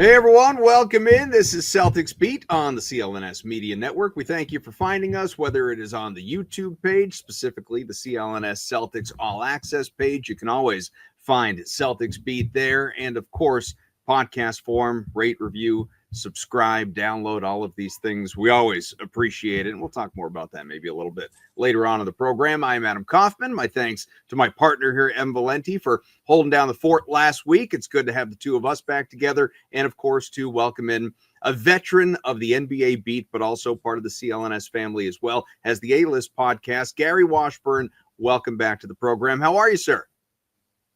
Hey everyone, welcome in. This is Celtics Beat on the CLNS Media Network. We thank you for finding us, whether it is on the YouTube page, specifically the CLNS Celtics All Access page. You can always find Celtics Beat there. And of course, podcast form, rate, review, subscribe, download, all of these things. We always appreciate it. And we'll talk more about that maybe a little bit later on in the program. I'm Adam Kaufman. My thanks to my partner here, M. Valenti, for holding down the fort last week. It's good to have the two of us back together. And of course, to welcome in a veteran of the NBA beat, but also part of the CLNS family as well, has the A-List podcast, Gary Washburn. Welcome back to the program. How are you, sir?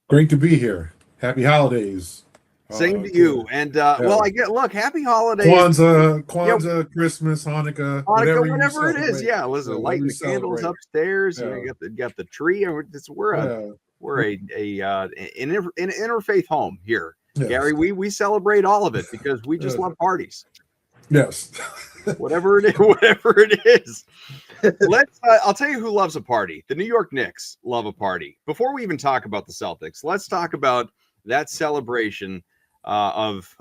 Great to be here. Happy holidays. Same to you. And well, happy holidays. Kwanzaa, Christmas, Hanukkah, whatever it is. Yeah, listen, lighting the candles upstairs. Yeah. You got the tree. We're an interfaith home here, yes. Gary. We celebrate all of it because we just love parties. Yes. whatever it is. I'll tell you who loves a party. The New York Knicks love a party. Before we even talk about the Celtics, let's talk about that celebration of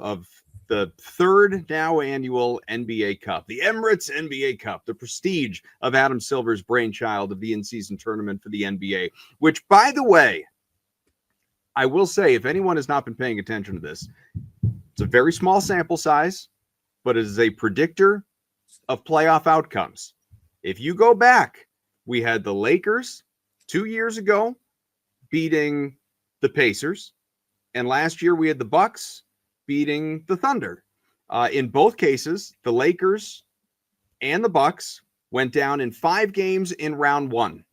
the third now annual NBA Cup, the Emirates NBA Cup, the prestige of Adam Silver's brainchild of the in-season tournament for the NBA, which, by the way, I will say, if anyone has not been paying attention to this, it's a very small sample size, but it is a predictor of playoff outcomes. If you go back, we had the Lakers 2 years ago beating the Pacers. And last year we had the Bucks beating the Thunder. In both cases, the Lakers and the Bucks went down in 5 games in round one.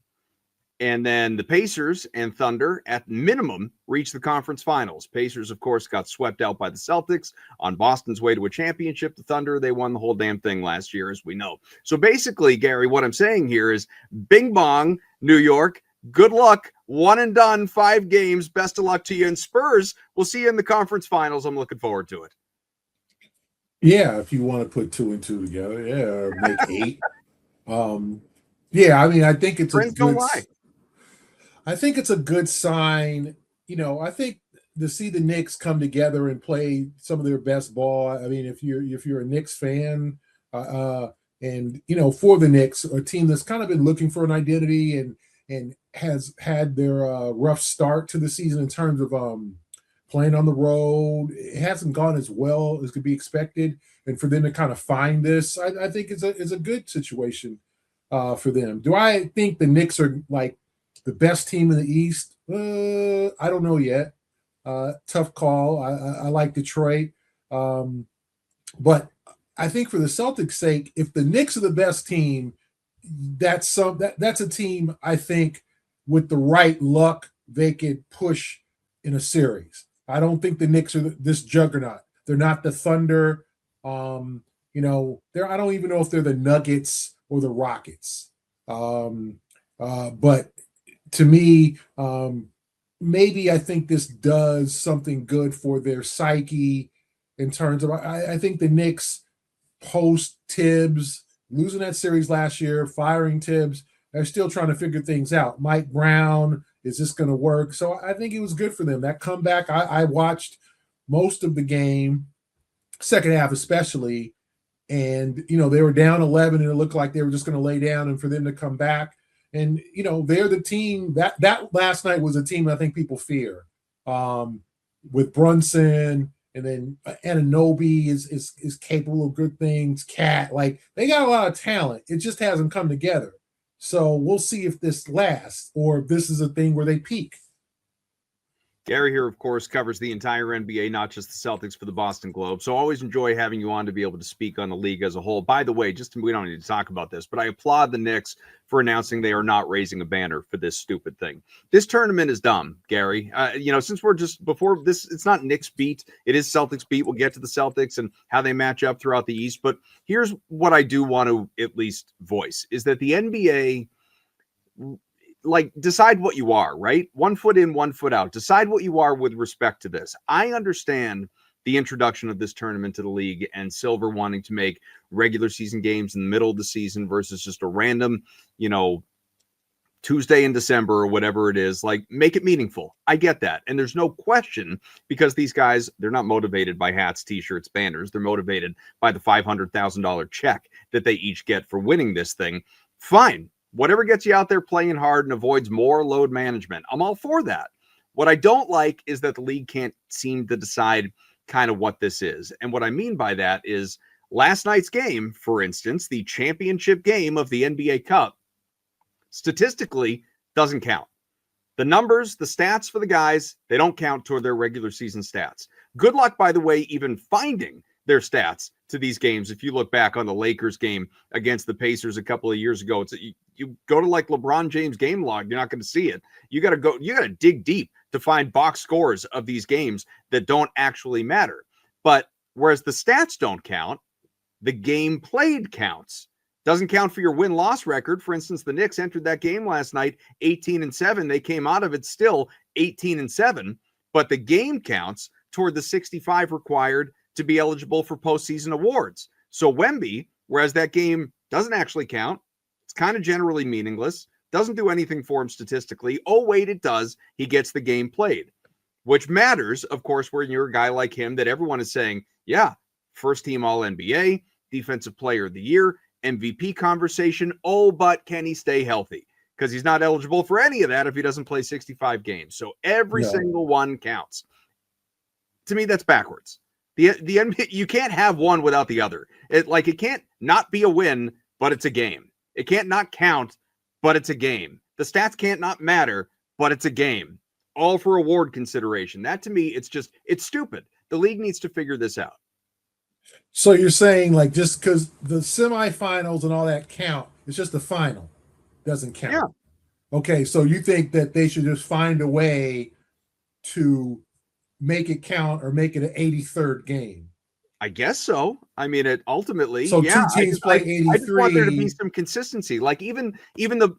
And then the Pacers and Thunder at minimum reached the conference finals. Pacers, of course, got swept out by the Celtics on Boston's way to a championship. The Thunder, they won the whole damn thing last year, as we know. So basically, Gary, what I'm saying here is bing bong, New York. Good luck. One and done, 5 games. Best of luck to you. And Spurs, we'll see you in the conference finals. I'm looking forward to it. Yeah, if you want to put 2 and 2 together, or make 8. Yeah, I mean, I think it's Friends don't lie. I think it's a good sign. You know, I think to see the Knicks come together and play some of their best ball. I mean, if you're a Knicks fan, and for the Knicks, a team that's kind of been looking for an identity and has had their rough start to the season in terms of playing on the road. It hasn't gone as well as could be expected. And for them to kind of find this, I think is a good situation for them. Do I think the Knicks are like the best team in the East? I don't know yet. Tough call. I like Detroit. But I think for the Celtics' sake, if the Knicks are the best team, that's a team I think with the right luck they could push in a series. I don't think the Knicks are this juggernaut. They're not the Thunder. I don't even know if they're the Nuggets or the Rockets. But to me, maybe I think this does something good for their psyche in terms of I think the Knicks post Tibbs losing that series last year, firing Tibbs, they're still trying to figure things out. Mike Brown, is this going to work? So I think it was good for them. That comeback, I watched most of the game, second half especially, and, they were down 11 and it looked like they were just going to lay down, and for them to come back. And, they're the team that last night was a team I think people fear with Brunson. And then Anunoby is capable of good things. Cat, they got a lot of talent. It just hasn't come together. So we'll see if this lasts or if this is a thing where they peak. Gary here, of course, covers the entire NBA, not just the Celtics, for the Boston Globe. So always enjoy having you on to be able to speak on the league as a whole. By the way, we don't need to talk about this, but I applaud the Knicks for announcing they are not raising a banner for this stupid thing. This tournament is dumb, Gary. Since we're just before this, it's not Knicks beat. It is Celtics beat. We'll get to the Celtics and how they match up throughout the East. But here's what I do want to at least voice is that the NBA, decide what you are, right? 1 foot in, 1 foot out. Decide what you are with respect to this. I understand the introduction of this tournament to the league and Silver wanting to make regular season games in the middle of the season versus just a random, Tuesday in December or whatever it is, like make it meaningful. I get that. And there's no question because these guys, they're not motivated by hats, t-shirts, banners. They're motivated by the $500,000 check that they each get for winning this thing. Fine. Whatever gets you out there playing hard and avoids more load management. I'm all for that. What I don't like is that the league can't seem to decide kind of what this is. And what I mean by that is last night's game, for instance, the championship game of the NBA Cup, statistically doesn't count. The numbers, the stats for the guys, they don't count toward their regular season stats. Good luck, by the way, even finding their stats to these games. If you look back on the Lakers game against the Pacers a couple of years ago, you go to like LeBron James game log, you're not going to see it. You got to dig deep to find box scores of these games that don't actually matter. But whereas the stats don't count, the game played counts. Doesn't count for your win-loss record. For instance, the Knicks entered that game last night 18-7. They came out of it still 18-7, but the game counts toward the 65 required to be eligible for postseason awards. So Wemby, whereas that game doesn't actually count, it's kind of generally meaningless, doesn't do anything for him statistically. Oh, wait, it does. He gets the game played, which matters, of course, when you're a guy like him that everyone is saying, yeah, first team All-NBA, Defensive Player of the Year, MVP conversation. Oh, but can he stay healthy? Because he's not eligible for any of that if he doesn't play 65 games. So every single one counts. To me, that's backwards. The NBA, you can't have one without the other. It can't not be a win, but it's a game. It can't not count, but it's a game. The stats can't not matter, but it's a game. All for award consideration. That to me, it's stupid. The league needs to figure this out. So you're saying like just because the semifinals and all that count, it's just the final doesn't count. Yeah. Okay, so you think that they should just find a way to make it count or make it an 83rd game? I guess so. I mean, it ultimately. So two teams play 83. I just want there to be some consistency. Like even the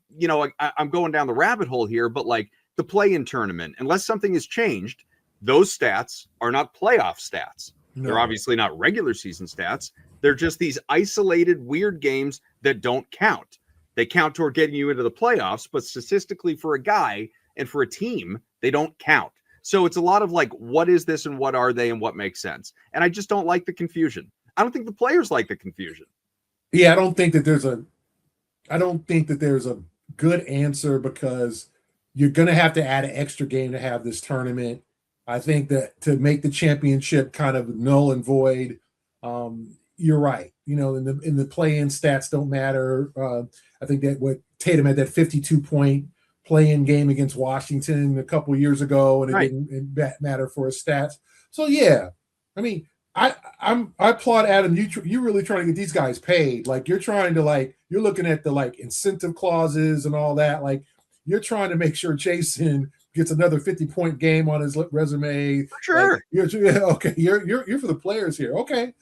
I'm going down the rabbit hole here, but like the play-in tournament, unless something has changed, those stats are not playoff stats. No. They're obviously not regular season stats. They're just these isolated weird games that don't count. They count toward getting you into the playoffs, but statistically for a guy and for a team, they don't count. So it's a lot of like, what is this and what are they and what makes sense? And I just don't like the confusion. I don't think the players like the confusion. Yeah, I don't think that there's a good answer because you're going to have to add an extra game to have this tournament. I think that to make the championship kind of null and void, you're right. In the play-in stats don't matter. I think that what Tatum had that 52-point play-in game against Washington a couple of years ago, and it didn't matter for his stats. So yeah, I mean, I applaud Adam. You're really trying to get these guys paid. Like you're trying to you're looking at the incentive clauses and all that. Like you're trying to make sure Jayson gets another 50-point game on his resume. For sure. You're for the players here. Okay.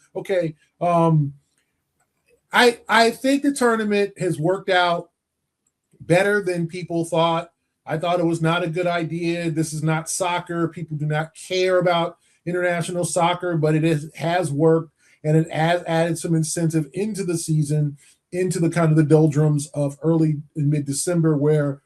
I think the tournament has worked out better than people thought. I thought it was not a good idea. This is not soccer. People do not care about international soccer, but it has worked, and it has added some incentive into the season, into the kind of the doldrums of early and mid-December, where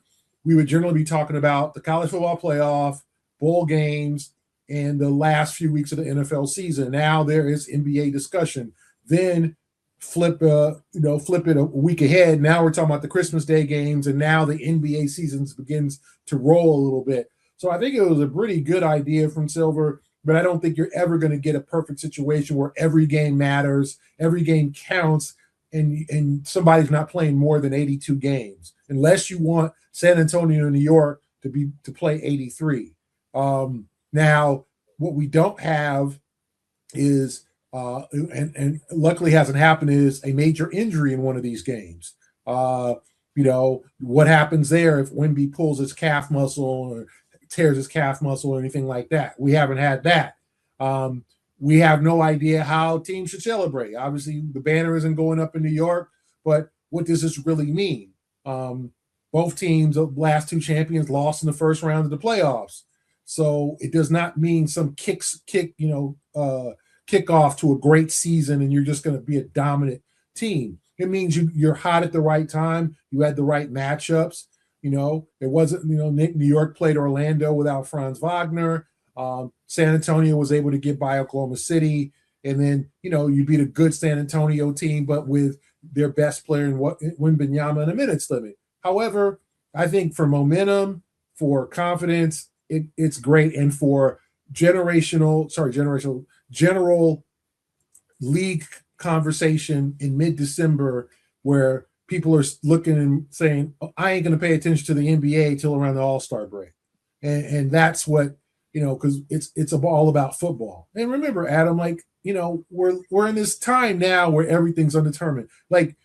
we would generally be talking about the college football playoff, bowl games, and the last few weeks of the NFL season. Now there is NBA discussion. Then flip it a week ahead. Now we're talking about the Christmas Day games, and now the NBA season begins to roll a little bit. So I think it was a pretty good idea from Silver, but I don't think you're ever going to get a perfect situation where every game matters, every game counts, and somebody's not playing more than 82 games, unless you want San Antonio and New York to play 83. Now, what we don't have is and luckily hasn't happened, is a major injury in one of these games. What happens there if Wemby pulls his calf muscle or tears his calf muscle or anything like that? We haven't had that. We have no idea how teams should celebrate. Obviously, the banner isn't going up in New York, but what does this really mean? Both teams, the last two champions, lost in the first round of the playoffs. So it does not mean some kickoff to a great season and you're just going to be a dominant team. It means you're hot at the right time. You had the right matchups. It wasn't, New York played Orlando without Franz Wagner. San Antonio was able to get by Oklahoma City. And then, you beat a good San Antonio team, but with their best player in Wembanyama and a minutes limit. However, I think for momentum, for confidence, it's great. And for general league conversation in mid-December where people are looking and saying, I ain't going to pay attention to the NBA till around the All-Star break. And that's what, because it's all about football. And remember, Adam, we're in this time now where everything's undetermined. Like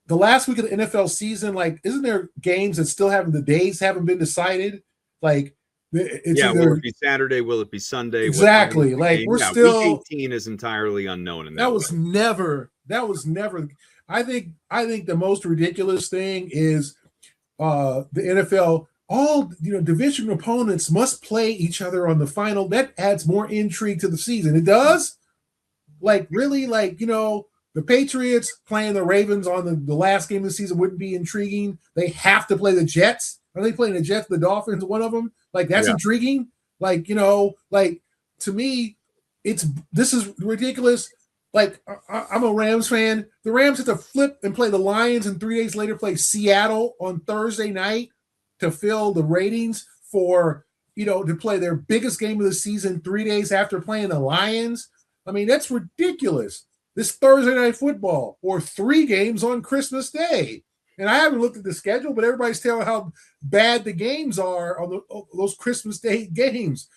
the last week of the NFL season, isn't there games that still the days haven't been decided? Like, it's will it be Saturday? Will it be Sunday? Exactly. We're still week 18 is entirely unknown. In that was never. I think the most ridiculous thing is the NFL. All division opponents must play each other on the final. That adds more intrigue to the season. It does. Really, the Patriots playing the Ravens on the last game of the season wouldn't be intriguing. They have to play the Jets. Are they playing the Jets, the Dolphins, one of them? That's intriguing. To me, this is ridiculous. I'm a Rams fan. The Rams have to flip and play the Lions and 3 days later play Seattle on Thursday night to fill the ratings for, to play their biggest game of the season 3 days after playing the Lions. I mean, that's ridiculous. This Thursday night football or 3 games on Christmas Day. And I haven't looked at the schedule, but everybody's telling how bad the games are on those Christmas Day games.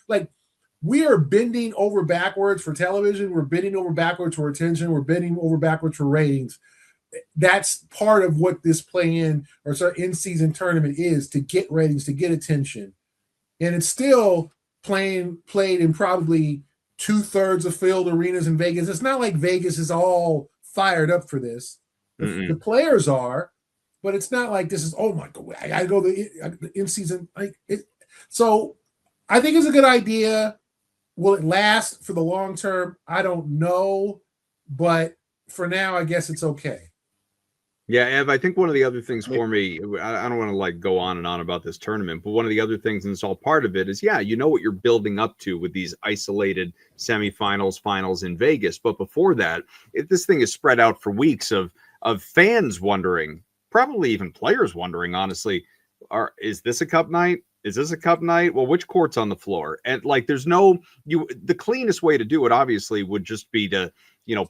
We are bending over backwards for television. We're bending over backwards for attention. We're bending over backwards for ratings. That's part of what this in-season tournament is, to get ratings, to get attention. And it's still played in probably 2/3 of filled arenas in Vegas. It's not like Vegas is all fired up for this. The players are, but it's not like this is, oh my God, I got to go to the in-season. So I think it's a good idea. Will it last for the long term? I don't know. But for now, I guess it's okay. Yeah, Ev, I think one of the other things for me, I don't want to go on and on about this tournament, but one of the other things, and it's all part of it, is what you're building up to with these isolated semifinals, finals in Vegas. But before that, this thing is spread out for weeks of fans wondering, probably even players wondering, honestly, is this a cup night? Is this a cup night? Well, which court's on the floor? And there's the cleanest way to do it, obviously, would just be to,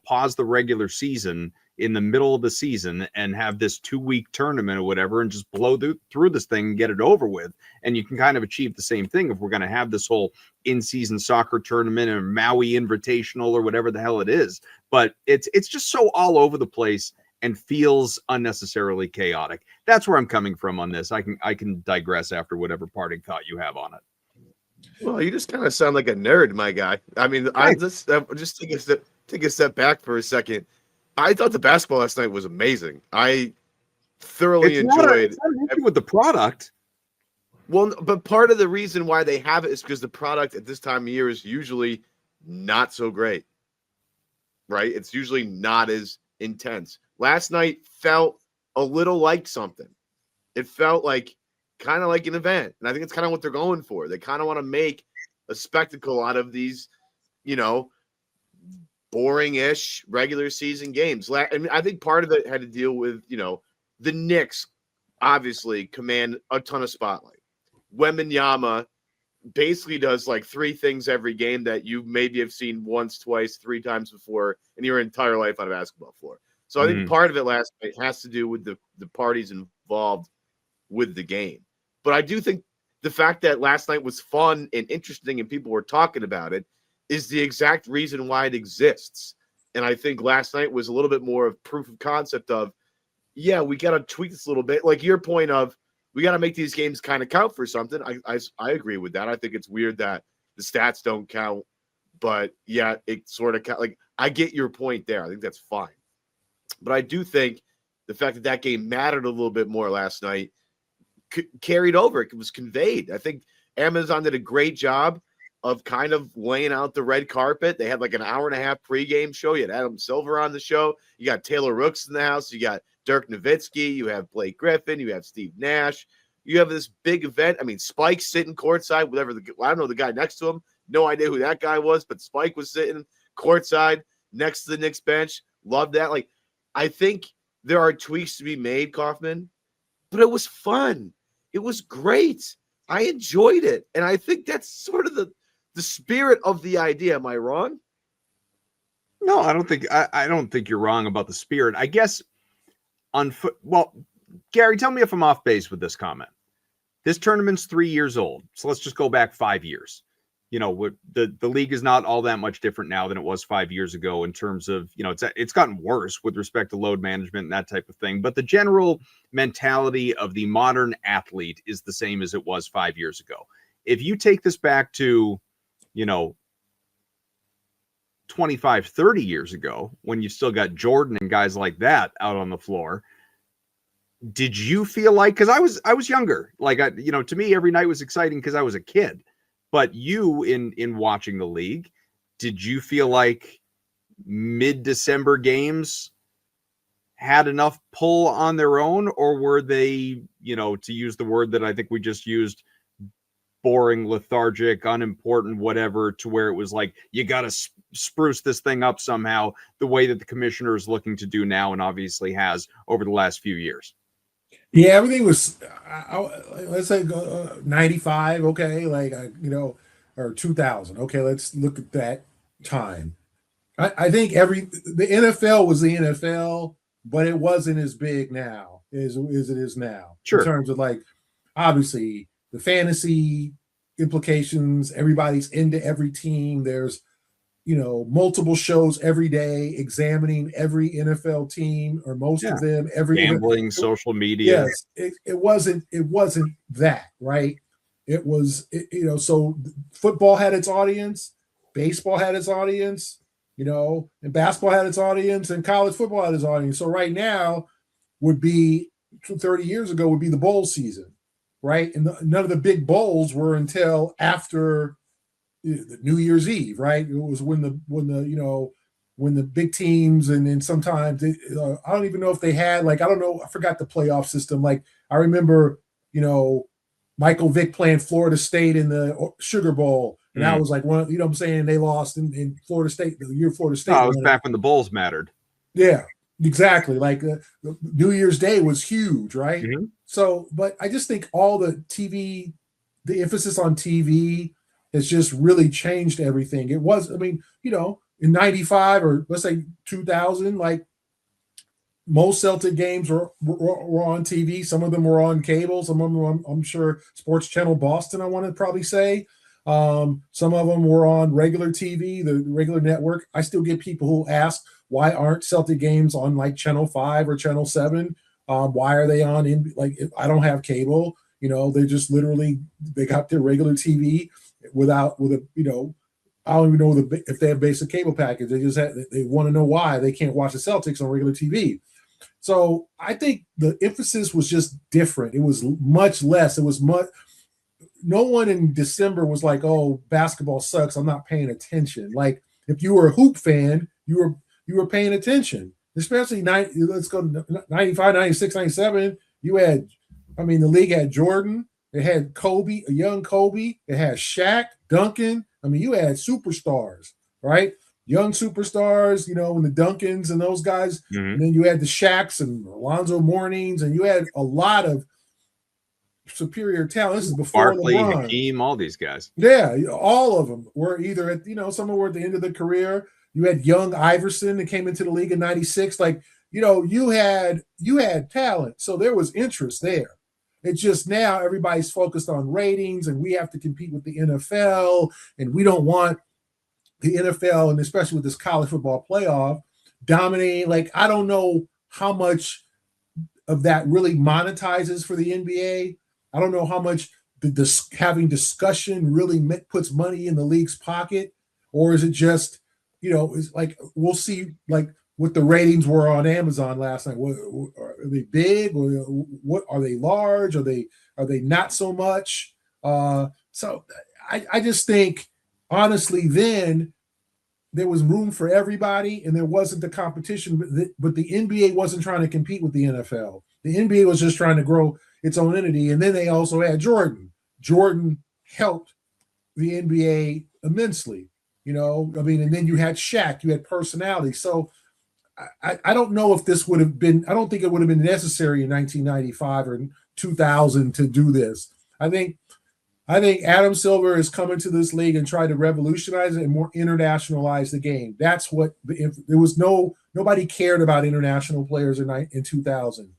pause the regular season in the middle of the season and have this 2-week tournament or whatever and just blow through this thing and get it over with. And you can kind of achieve the same thing if we're going to have this whole in-season soccer tournament or Maui Invitational or whatever the hell it is. But it's just so all over the place and feels unnecessarily chaotic. That's where I'm coming from on this. I can digress after whatever parting thought you have on it. Well, you just kind of sound like a nerd, my guy. I mean, I just take a step back for a second. I thought the basketball last night was amazing. I thoroughly enjoyed it with the product. Well, but part of the reason why they have it is because the product at this time of year is usually not so great, right? It's usually not as intense. Last night felt a little like something. It felt kind of like an event. And I think it's kind of what they're going for. They kind of want to make a spectacle out of these, boring-ish regular season games. I mean, I think part of it had to deal with, the Knicks obviously command a ton of spotlight. Wembanyama basically does 3 things every game that you maybe have seen once, twice, 3 times before in your entire life on a basketball floor. So I think part of it last night has to do with the parties involved with the game. But I do think the fact that last night was fun and interesting and people were talking about it is the exact reason why it exists. And I think last night was a little bit more of proof of concept of, we got to tweak this a little bit. Like your point of, we got to make these games kind of count for something. I agree with that. I think it's weird that the stats don't count, but it sort of I get your point there. I think that's fine. But I do think the fact that game mattered a little bit more last night carried over. It was conveyed. I think Amazon did a great job of kind of laying out the red carpet. They had an hour-and-a-half pregame show. You had Adam Silver on the show. You got Taylor Rooks in the house. You got Dirk Nowitzki. You have Blake Griffin. You have Steve Nash. You have this big event. I mean, Spike sitting courtside, whatever. I don't know the guy next to him. No idea who that guy was, but Spike was sitting courtside next to the Knicks bench. Love that. Like, I think there are tweaks to be made, Kaufman, but it was fun. It was great. I enjoyed it. And I think that's sort of the spirit of the idea. Am I wrong? No, I don't think you're wrong about the spirit. I guess well, Gary, tell me if I'm off base with this comment. This tournament's 3 years old. So let's just go back 5 years. You know, the league is not all that much different now than it was 5 years ago in terms of, you know, it's gotten worse with respect to load management and that type of thing. But the general mentality of the modern athlete is the same as it was 5 years ago. If you take this back to, you know, 25, 30 years ago, when you still got Jordan and guys like that out on the floor, did you feel like, because I was younger, like, you know, to me, every night was exciting because I was a kid. But you, in watching the league, did you feel like mid-December games had enough pull on their own, or were they, you know, to use the word that I think we just used, boring, lethargic, unimportant, whatever, to where it was like, you got to spruce this thing up somehow, the way that the commissioner is looking to do now and obviously has over the last few years? Yeah, everything was, let's say 95, okay, like, you know, or 2000. Okay, let's look at that time. I think the NFL was the NFL, but it wasn't as big now as it is now. Sure. In terms of, like, obviously the fantasy implications, everybody's into every team. There's, you know, multiple shows every day examining every NFL team or most of them. Every gambling, social media. Yes, it wasn't that, right? It was, you know, so football had its audience, baseball had its audience, you know, and basketball had its audience, and college football had its audience. So right now would be 30 years ago would be the bowl season, right? And none of the big bowls were until after the New Year's Eve, right? It was when the big teams, and then sometimes I don't even know if they had, like, I don't know, I forgot the playoff system. Like, I remember, you know, Michael Vick playing Florida State in the Sugar Bowl, and that was like one, you know what I'm saying? They lost in Florida State the year Florida State. No, it was back when the Bulls mattered. Yeah, exactly. Like New Year's Day was huge, right? Mm-hmm. So, but I just think all the emphasis on TV has just really changed everything. It was, I mean, you know, in 95 or let's say 2000, like, most Celtic games were on TV. Some of them were on cable. Some of them, I'm sure, Sports Channel Boston, I want to probably say. Some of them were on regular TV, the regular network. I still get people who ask, why aren't Celtic games on, like, Channel 5 or Channel 7? Why are they on, like, I don't have cable. You know, they just literally, they got their regular TV with a, you know, I don't even know if they have basic cable package. They want to know why they can't watch the Celtics on regular TV. So I think the emphasis was just different. It was much less. It was much. No one in December was like, "Oh, basketball sucks. I'm not paying attention." Like, if you were a hoop fan, you were paying attention. Especially let's go 95, 96, 97. You had, I mean, the league had Jordan. It had Kobe, a young Kobe. It had Shaq, Duncan. I mean, you had superstars, right? Young superstars, you know, and the Duncans and those guys. Mm-hmm. And then you had the Shaqs and Alonzo Mournings, and you had a lot of superior talent. This is before Barkley, LeBron. Hakeem, all these guys. Yeah, all of them were either at, you know, some were at the end of the career. You had young Iverson that came into the league in 96. Like, you know, you had talent. So there was interest there. It's just now everybody's focused on ratings, and we have to compete with the NFL, and we don't want the NFL, and especially with this college football playoff, dominating. Like, I don't know how much of that really monetizes for the NBA. I don't know how much having discussion really puts money in the league's pocket, or is it just, you know, it's like, we'll see, like, what the ratings were on Amazon last night. Are they big, or what are they large? Are they not so much? So I just think, honestly, then there was room for everybody, and there wasn't the competition. But the NBA wasn't trying to compete with the NFL. The NBA was just trying to grow its own entity. And then they also had Jordan. Jordan helped the NBA immensely, I mean, and then you had Shaq, you had personality. So I don't know if this would have been, I don't think it would have been necessary in 1995 or 2000 to do this. I think Adam Silver is coming to this league and try to revolutionize it and more internationalize the game. That's what there was nobody cared about international players in 2000.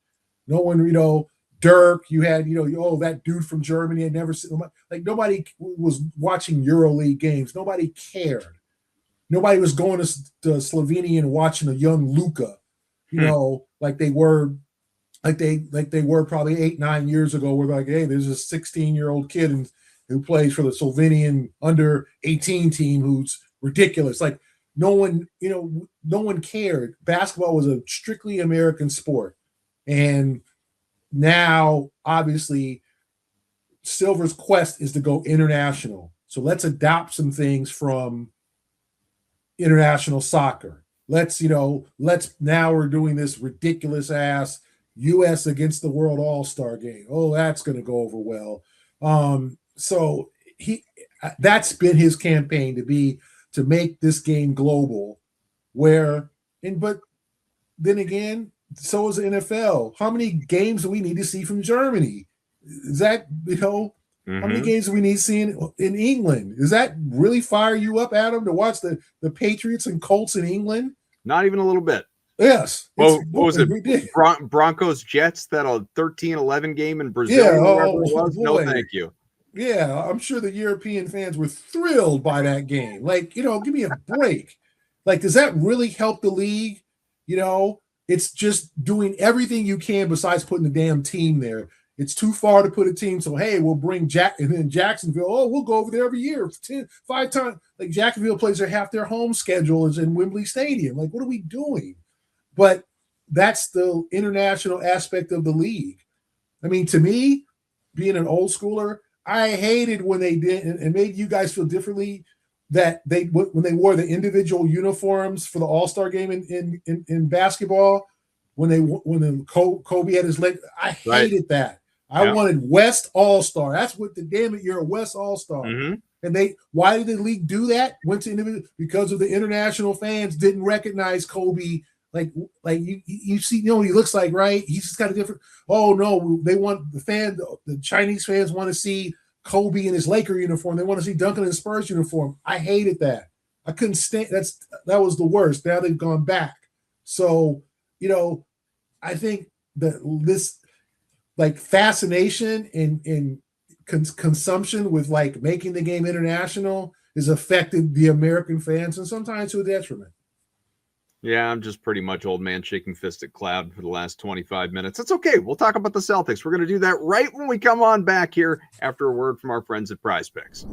No one, Dirk, you had, that dude from Germany had never seen, like nobody was watching EuroLeague games. Nobody cared. Nobody was going to Slovenia and watching a young Luka, like they were probably 8-9 years ago. We're like, hey, there's a 16-year-old kid who plays for the Slovenian under 18 team who's ridiculous. Like no one cared. Basketball was a strictly American sport. And now, obviously, Silver's quest is to go international. So let's adopt some things from international soccer. Now we're doing this ridiculous ass U.S. against the world all-star game. Oh, that's going to go over well. So that's been his campaign to make this game global. But then again, so is the NFL. How many games do we need to see from Germany? Is that, how many games do we need to see in England? Does that really fire you up, Adam, to watch the Patriots and Colts in England? Not even a little bit. Yes. Well, what was it? Broncos Jets, that 13-11 game in Brazil? Yeah, no, thank you. Yeah, I'm sure the European fans were thrilled by that game. Like, give me a break. Like, does that really help the league? It's just doing everything you can besides putting the damn team there. It's too far to put a team. So, hey, we'll bring and then Jacksonville. Oh, we'll go over there every year. 5 times. Like, Jacksonville plays half their home schedule is in Wembley Stadium. Like, what are we doing? But that's the international aspect of the league. I mean, to me, being an old schooler, I hated when they did, and maybe you guys feel differently, that when they wore the individual uniforms for the All-Star game in basketball, when Kobe had his leg, I hated that. I wanted West All-Star. That's what damn it, you're a West All-Star. Mm-hmm. And why did the league do that? Went to individual because of the international fans didn't recognize Kobe. Like you see, he looks like, right? He's just got a different. Oh no, they want the Chinese fans want to see Kobe in his Laker uniform. They want to see Duncan in his Spurs uniform. I hated that. I couldn't stand. That was the worst. Now they've gone back. So I think that this fascination in consumption with making the game international has affected the American fans and sometimes to a detriment. Yeah, I'm just pretty much old man shaking fist at cloud for the last 25 minutes. That's okay. We'll talk about the Celtics. We're going to do that right when we come on back here after a word from our friends at Prizepicks.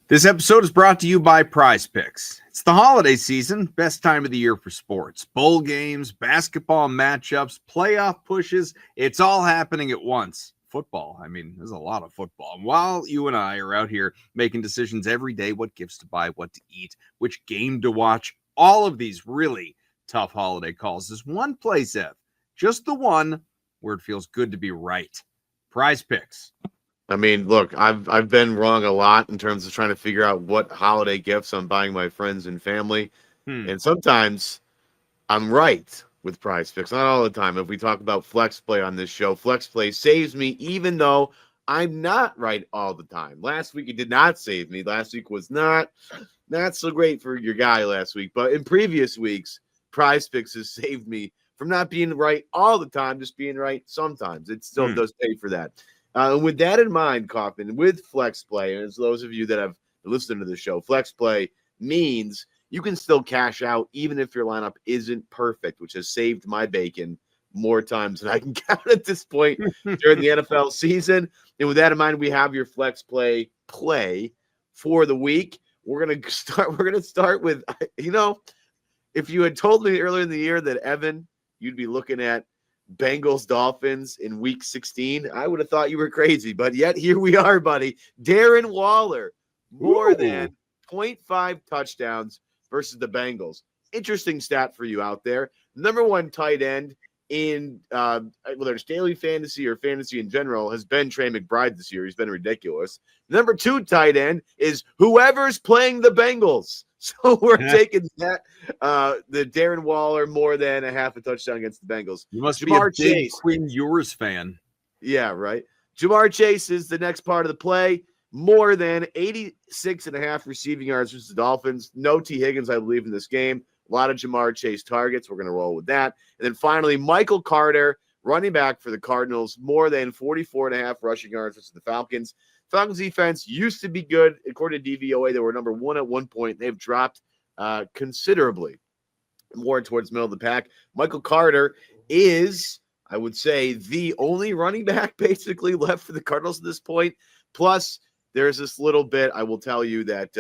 This episode is brought to you by Prizepicks. It's the holiday season, best time of the year for sports. Bowl games, basketball matchups, playoff pushes. It's all happening at once. Football. I mean, there's a lot of football. And while you and I are out here making decisions every day, what gifts to buy, what to eat, which game to watch, all of these really tough holiday calls, there's one place, Ev, just the one where it feels good to be right. Prizepicks. I mean, look, I've been wrong a lot in terms of trying to figure out what holiday gifts I'm buying my friends and family. And sometimes I'm right with Prizepicks. Not all the time. If we talk about Flex Play on this show, Flex Play saves me even though I'm not right all the time. Last week it did not save me. Last week was not so great for your guy last week. But in previous weeks, Prizepicks has saved me from not being right all the time, just being right sometimes. It still does pay for that. And with that in mind, Kaufman, with Flex Play, and as those of you that have listened to the show, Flex Play means you can still cash out even if your lineup isn't perfect, which has saved my bacon more times than I can count at this point during the NFL season. And with that in mind, we have your Flex Play for the week. We're gonna start with, if you had told me earlier in the year that, Evan, you'd be looking at Bengals Dolphins in week 16, I would have thought you were crazy. But yet here we are, buddy. Darren Waller, more than 0.5 touchdowns versus the Bengals. Interesting stat for you out there. Number one tight end in whether it's daily fantasy or fantasy in general has been Trey McBride this year. He's been ridiculous. Number 2 tight end is whoever's playing the Bengals. So we're taking that the Darren Waller more than a half a touchdown against the Bengals. You must Jamar be a big Chase. Quinn Ewers fan. Yeah, right. Jamar Chase is the next part of the play. More than 86.5 receiving yards versus the Dolphins. No T. Higgins, I believe, in this game. A lot of Jamar Chase targets. We're going to roll with that. And then finally, Michael Carter, running back for the Cardinals, more than 44.5 rushing yards versus the Falcons. Falcons defense used to be good. According to DVOA, they were number 1 at one point. They've dropped considerably more towards the middle of the pack. Michael Carter is, I would say, the only running back basically left for the Cardinals at this point. Plus, there's this little bit, I will tell you that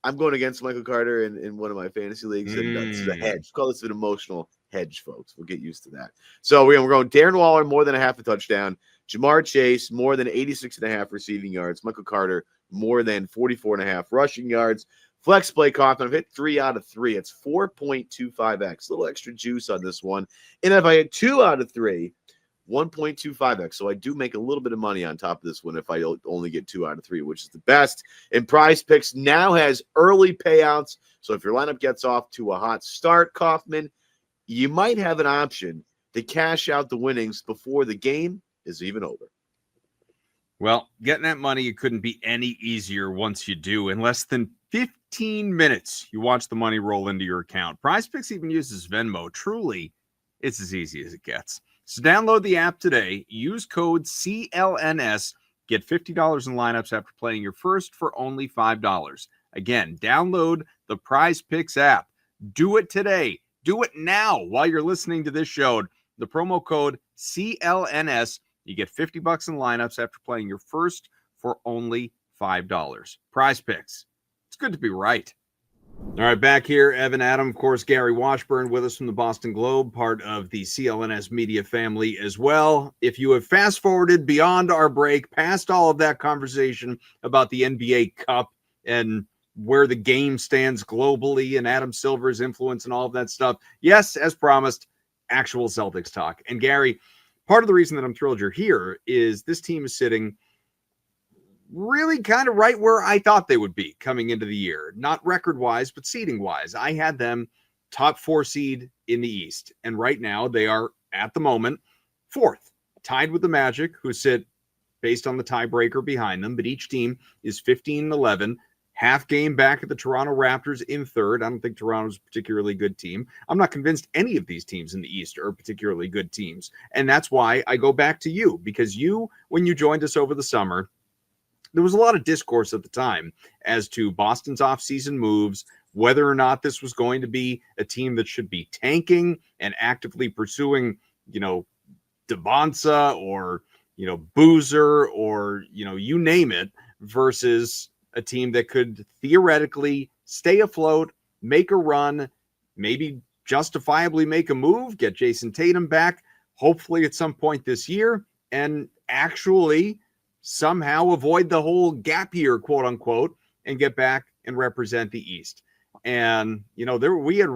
I'm going against Michael Carter in one of my fantasy leagues, and this is a hedge. Call this an emotional hedge, folks. We'll get used to that. So we're going Darren Waller, more than a half a touchdown. Jamar Chase, more than 86.5 receiving yards. Michael Carter, more than 44.5 rushing yards. Flex play Kaufman, I've hit 3 out of 3. It's 4.25x. A little extra juice on this one. And if I hit 2 out of 3, 1.25x. So I do make a little bit of money on top of this one if I only get 2 out of 3, which is the best. And Prizepicks now has early payouts. So if your lineup gets off to a hot start, Kaufman, you might have an option to cash out the winnings before the game is even over. Well, getting that money, it couldn't be any easier once you do. In less than 15 minutes, you watch the money roll into your account. Prizepicks even uses Venmo. Truly, it's as easy as it gets. So download the app today. Use code CLNS. Get $50 in lineups after playing your first for only $5. Again, download the Prizepicks app. Do it today. Do it now while you're listening to this show. The promo code CLNS. You get $50 in lineups after playing your first for only $5. Prizepicks. It's good to be right. All right, back here, Evan Adam, of course, Gary Washburn with us from the Boston Globe, part of the CLNS Media family as well. If you have fast-forwarded beyond our break, past all of that conversation about the NBA Cup and where the game stands globally and Adam Silver's influence and all of that stuff, yes, as promised, actual Celtics talk. And Gary, part of the reason that I'm thrilled you're here is this team is sitting really kind of right where I thought they would be coming into the year. Not record-wise, but seeding-wise. I had them top 4 seed in the East. And right now they are, at the moment, 4th. Tied with the Magic, who sit based on the tiebreaker behind them. But each team is 15-11. Half game back at the Toronto Raptors in 3rd. I don't think Toronto's a particularly good team. I'm not convinced any of these teams in the East are particularly good teams. And that's why I go back to you. Because you, when you joined us over the summer, there was a lot of discourse at the time as to Boston's offseason moves, whether or not this was going to be a team that should be tanking and actively pursuing, Devonsa or, Boozer or, you name it, versus a team that could theoretically stay afloat, make a run, maybe justifiably make a move, get Jayson Tatum back, hopefully at some point this year, and actually somehow avoid the whole gap year, quote unquote, and get back and represent the East. And, we had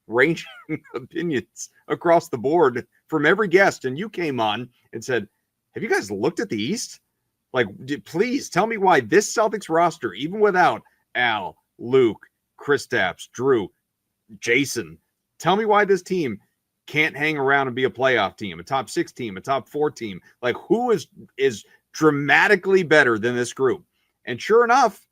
ranging opinions across the board from every guest. And you came on and said, have you guys looked at the East? Like, please tell me why this Celtics roster, even without Al, Luke, Kristaps, Drew, Jason, tell me why this team can't hang around and be a playoff team, a top 6 team, a top 4 team. Like, who is dramatically better than this group? And sure enough,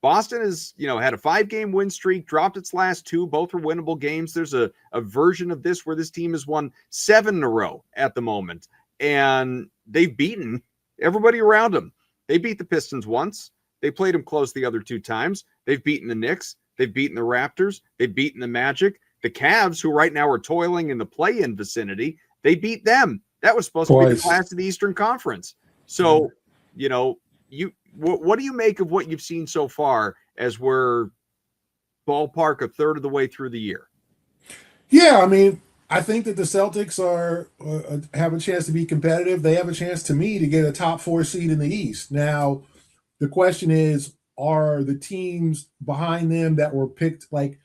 Boston has, had a 5-game win streak, dropped its last 2. Both are winnable games. There's a version of this where this team has won 7 in a row at the moment. And they've beaten everybody around them. They beat the Pistons once. They played them close the other 2 times. They've beaten the Knicks. They've beaten the Raptors. They've beaten the Magic. The Cavs, who right now are toiling in the play-in vicinity, they beat them. That was supposed to be the class of the Eastern Conference. So, what do you make of what you've seen so far as we're ballpark a third of the way through the year? Yeah, I mean, I think that the Celtics have a chance to be competitive. They have a chance, to me, to get a top 4 seed in the East. Now, the question is, are the teams behind them that were picked, like,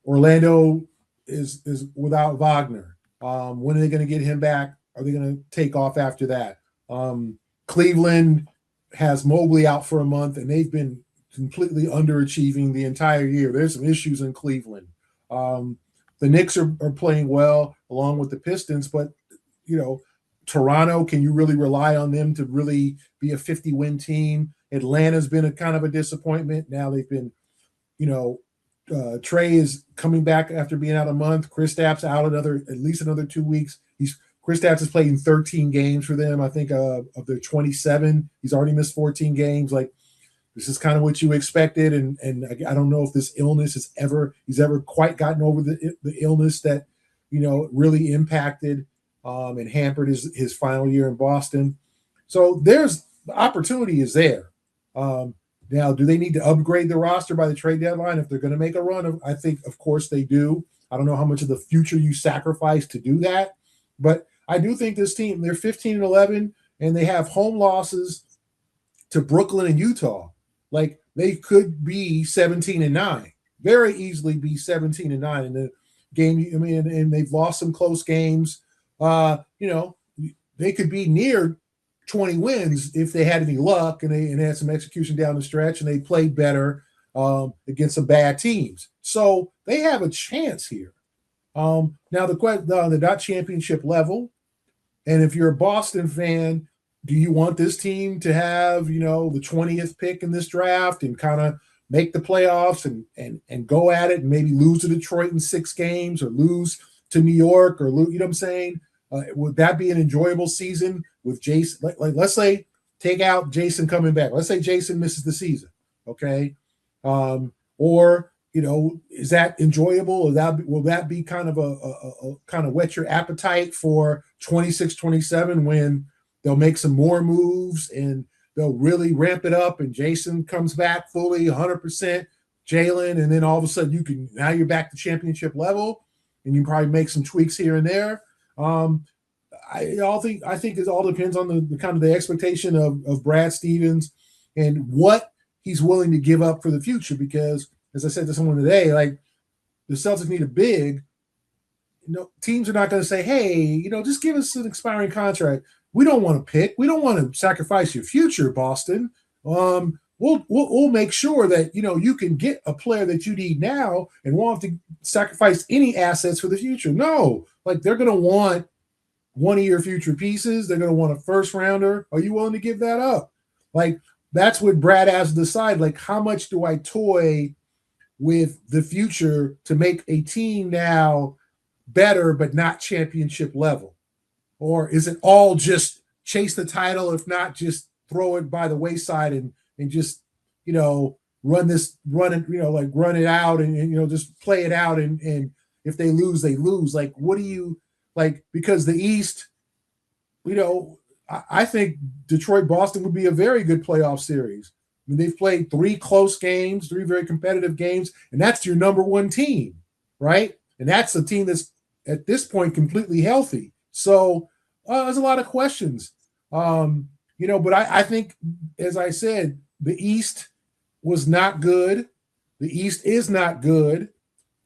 Orlando is without Wagner. When are they going to get him back? Are they going to take off after that? Cleveland has Mobley out for a month, and they've been completely underachieving the entire year. There's some issues in Cleveland. The Knicks are playing well along with the Pistons, but, Toronto, can you really rely on them to really be a 50-win team? Atlanta's been a kind of a disappointment. Now they've been, Trey is coming back after being out a month. Kristaps out at least another 2 weeks. Kristaps has played in 13 games for them. I think of their 27, he's already missed 14 games. Like, this is kind of what you expected, and I don't know if this illness he's ever quite gotten over the illness that really impacted and hampered his final year in Boston. So the opportunity is there. Now, do they need to upgrade the roster by the trade deadline if they're going to make a run? I think, of course, they do. I don't know how much of the future you sacrifice to do that, but I do think this team, they're 15-11, and they have home losses to Brooklyn and Utah. Like, they could be 17-9, very easily be 17-9 in the game. I mean, and they've lost some close games. They could be near 20 wins if they had any luck and they had some execution down the stretch and they played better against some bad teams. So they have a chance here. Now they're not championship level. And if you're a Boston fan, do you want this team to have, the 20th pick in this draft and kind of make the playoffs and go at it and maybe lose to Detroit in 6 games or lose to New York or lose, you know what I'm saying? Would that be an enjoyable season with Jayson? Like let's say, take out Jayson coming back. Let's say Jayson misses the season, okay? Or, is that enjoyable? Or will that be kind of a kind of whet your appetite for 26-27 when they'll make some more moves and they'll really ramp it up and Jayson comes back fully 100%, Jalen, and then all of a sudden you're back to championship level and you can probably make some tweaks here and there. I think it all depends on the kind of the expectation of Brad Stevens and what he's willing to give up for the future. Because, as I said to someone today, like, the Celtics need a big. Teams are not going to say, "Hey, just give us an expiring contract. We don't want to pick. We don't want to sacrifice your future, Boston. We'll make sure that you can get a player that you need now, and won't have to sacrifice any assets for the future." No, like, they're going to want one of your future pieces. They're going to want a first rounder. Are you willing to give that up? Like, that's what Brad has to decide. Like, how much do I toy with the future to make a team now better but not championship level? Or is it all just chase the title, if not just throw it by the wayside and just run it out and just play it out, and if they lose, they lose. Like, what do you like? Because the East, I think Detroit Boston would be a very good playoff series. I mean, they've played 3 close games, 3 very competitive games, and that's your number 1 team, right? And that's a team that's at this point completely healthy. So there's a lot of questions, but I think, as I said, the East was not good. The East is not good.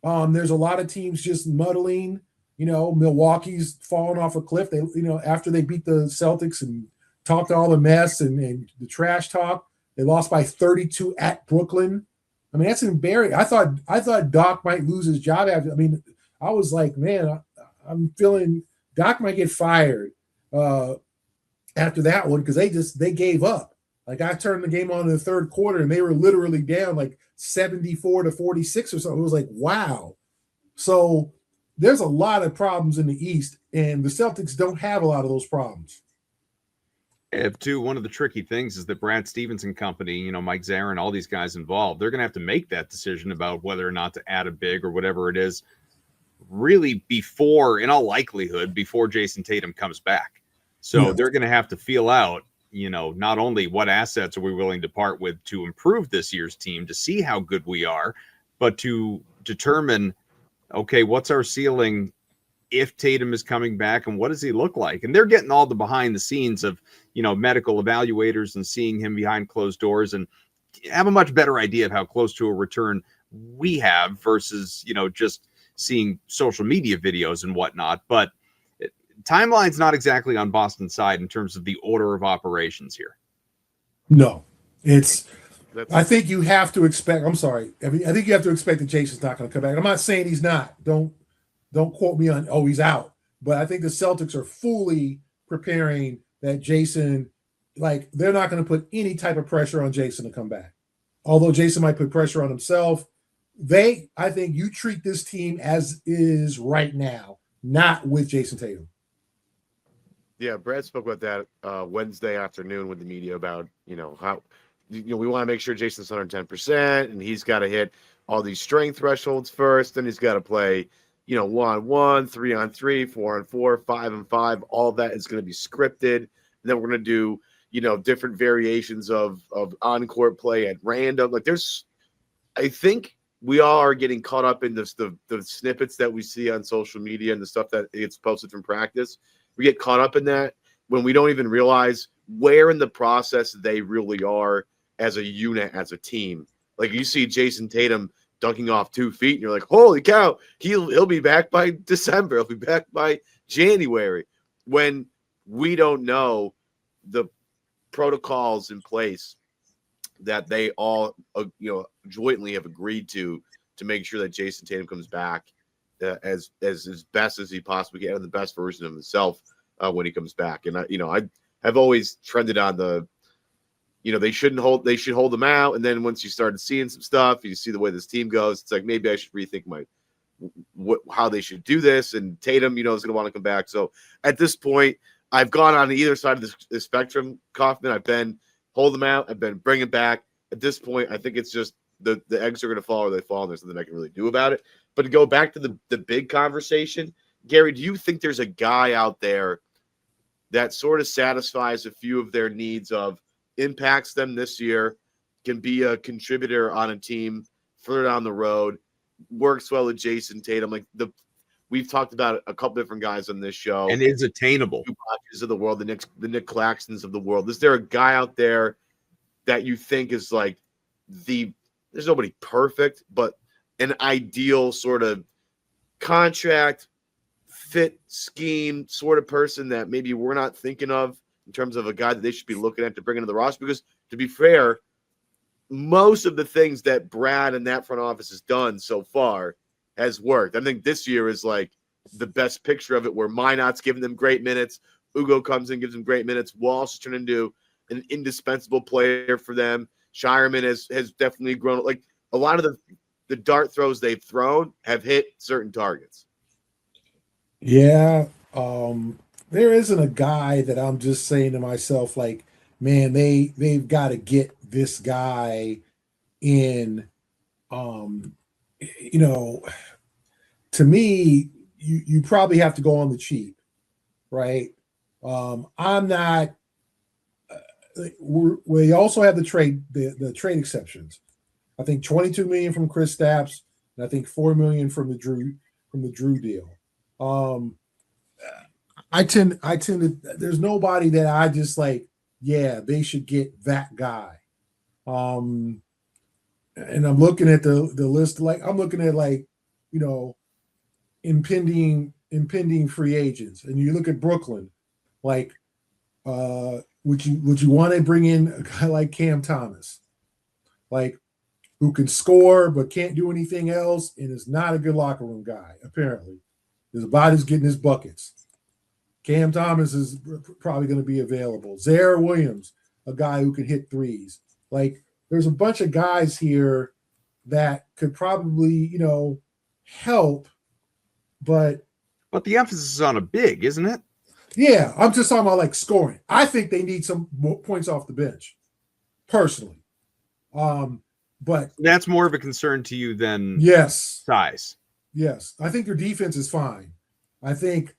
There's a lot of teams just muddling. Milwaukee's fallen off a cliff. They, after they beat the Celtics and talked all the mess and the trash talk, they lost by 32 at Brooklyn. I mean, that's embarrassing. I thought Doc might lose his job after. I mean, I was like, man, I'm feeling Doc might get fired after that one, because they gave up. Like, I turned the game on in the third quarter and they were literally down like 74-46 or something. It was like, wow. So there's a lot of problems in the East, and the Celtics don't have a lot of those problems. If too, one of the tricky things is that Brad Stevens and company, Mike Zarin, all these guys involved, they're going to have to make that decision about whether or not to add a big or whatever it is, really in all likelihood, before Jayson Tatum comes back. So they're going to have to feel out, not only what assets are we willing to part with to improve this year's team, to see how good we are, but to determine, okay, what's our ceiling if Tatum is coming back, and what does he look like? And they're getting all the behind the scenes of, medical evaluators and seeing him behind closed doors, and have a much better idea of how close to a return we have versus, just seeing social media videos and whatnot. But timeline's not exactly on Boston's side in terms of the order of operations here. No, I think you have to expect. I'm sorry. I think you have to expect that Jayson's not going to come back. I'm not saying he's not. Don't quote me on, he's out. But I think the Celtics are fully preparing that Jayson, like, they're not going to put any type of pressure on Jayson to come back. Although Jayson might put pressure on himself. I think you treat this team as is right now, not with Jayson Tatum. Yeah, Brad spoke about that Wednesday afternoon with the media about, how, we want to make sure Jayson's 110%, and he's got to hit all these strength thresholds first. Then he's got to play, 1-on-1, 3-on-3, 4-on-4, 5-on-5. All of that is going to be scripted. And then we're going to do, different variations of on-court play at random. Like, I think we all are getting caught up in the snippets that we see on social media and the stuff that gets posted from practice. We get caught up in that when we don't even realize where in the process they really are as a unit, as a team. Like, you see Jayson Tatum dunking off 2 feet, and you're like, holy cow, he'll be back by December. He'll be back by January. When we don't know the protocols in place that they all, jointly have agreed to make sure that Jayson Tatum comes back as best as he possibly can, and the best version of himself when he comes back. And I've always trended on the, they should hold him out. And then once you started seeing some stuff, you see the way this team goes, it's like, maybe I should rethink how they should do this. And Tatum, is going to want to come back. So at this point, I've gone on either side of the spectrum, Kaufman. I've been hold him out. I've been bring him back. At this point, I think it's just the eggs are going to fall or they fall, and there's nothing I can really do about it. But to go back to the big conversation, Gary, do you think there's a guy out there that sort of satisfies a few of their needs of impacts them this year, can be a contributor on a team further down the road, works well with Jayson Tatum? Like, we've talked about a couple different guys on this show, and is attainable. Of the world, the Nick Claxtons of the world. Is there a guy out there that you think is like there's nobody perfect, but an ideal sort of contract fit scheme sort of person that maybe we're not thinking of in terms of a guy that they should be looking at to bring into the roster? Because to be fair, most of the things that Brad and that front office has done so far has worked. I think this year is like the best picture of it, where Minot's giving them great minutes. Ugo comes in, gives them great minutes. Walsh has turned into an indispensable player for them. Shireman has definitely grown. Like, a lot of the dart throws they've thrown have hit certain targets. Yeah. There isn't a guy that I'm just saying to myself, like, man, they've got to get this guy in. To me, you probably have to go on the cheap, right? I'm not. We also have the trade exceptions. I think $22 million from Chris Stapps, and I think $4 million from the Drew deal. I tend to. There's nobody that I just like. Yeah, they should get that guy. And I'm looking at the list. Like, I'm looking at, like, impending free agents, and you look at Brooklyn. Like, would you want to bring in a guy like Cam Thomas, like, who can score but can't do anything else and is not a good locker room guy? Apparently, his body's getting his buckets. Cam Thomas is probably going to be available. Zaire Williams, a guy who can hit threes. Like, there's a bunch of guys here that could probably, help, but the emphasis is on a big, isn't it? Yeah, I'm just talking about, like, scoring. I think they need some points off the bench, personally. But that's more of a concern to you than size. Yes, I think their defense is fine. I think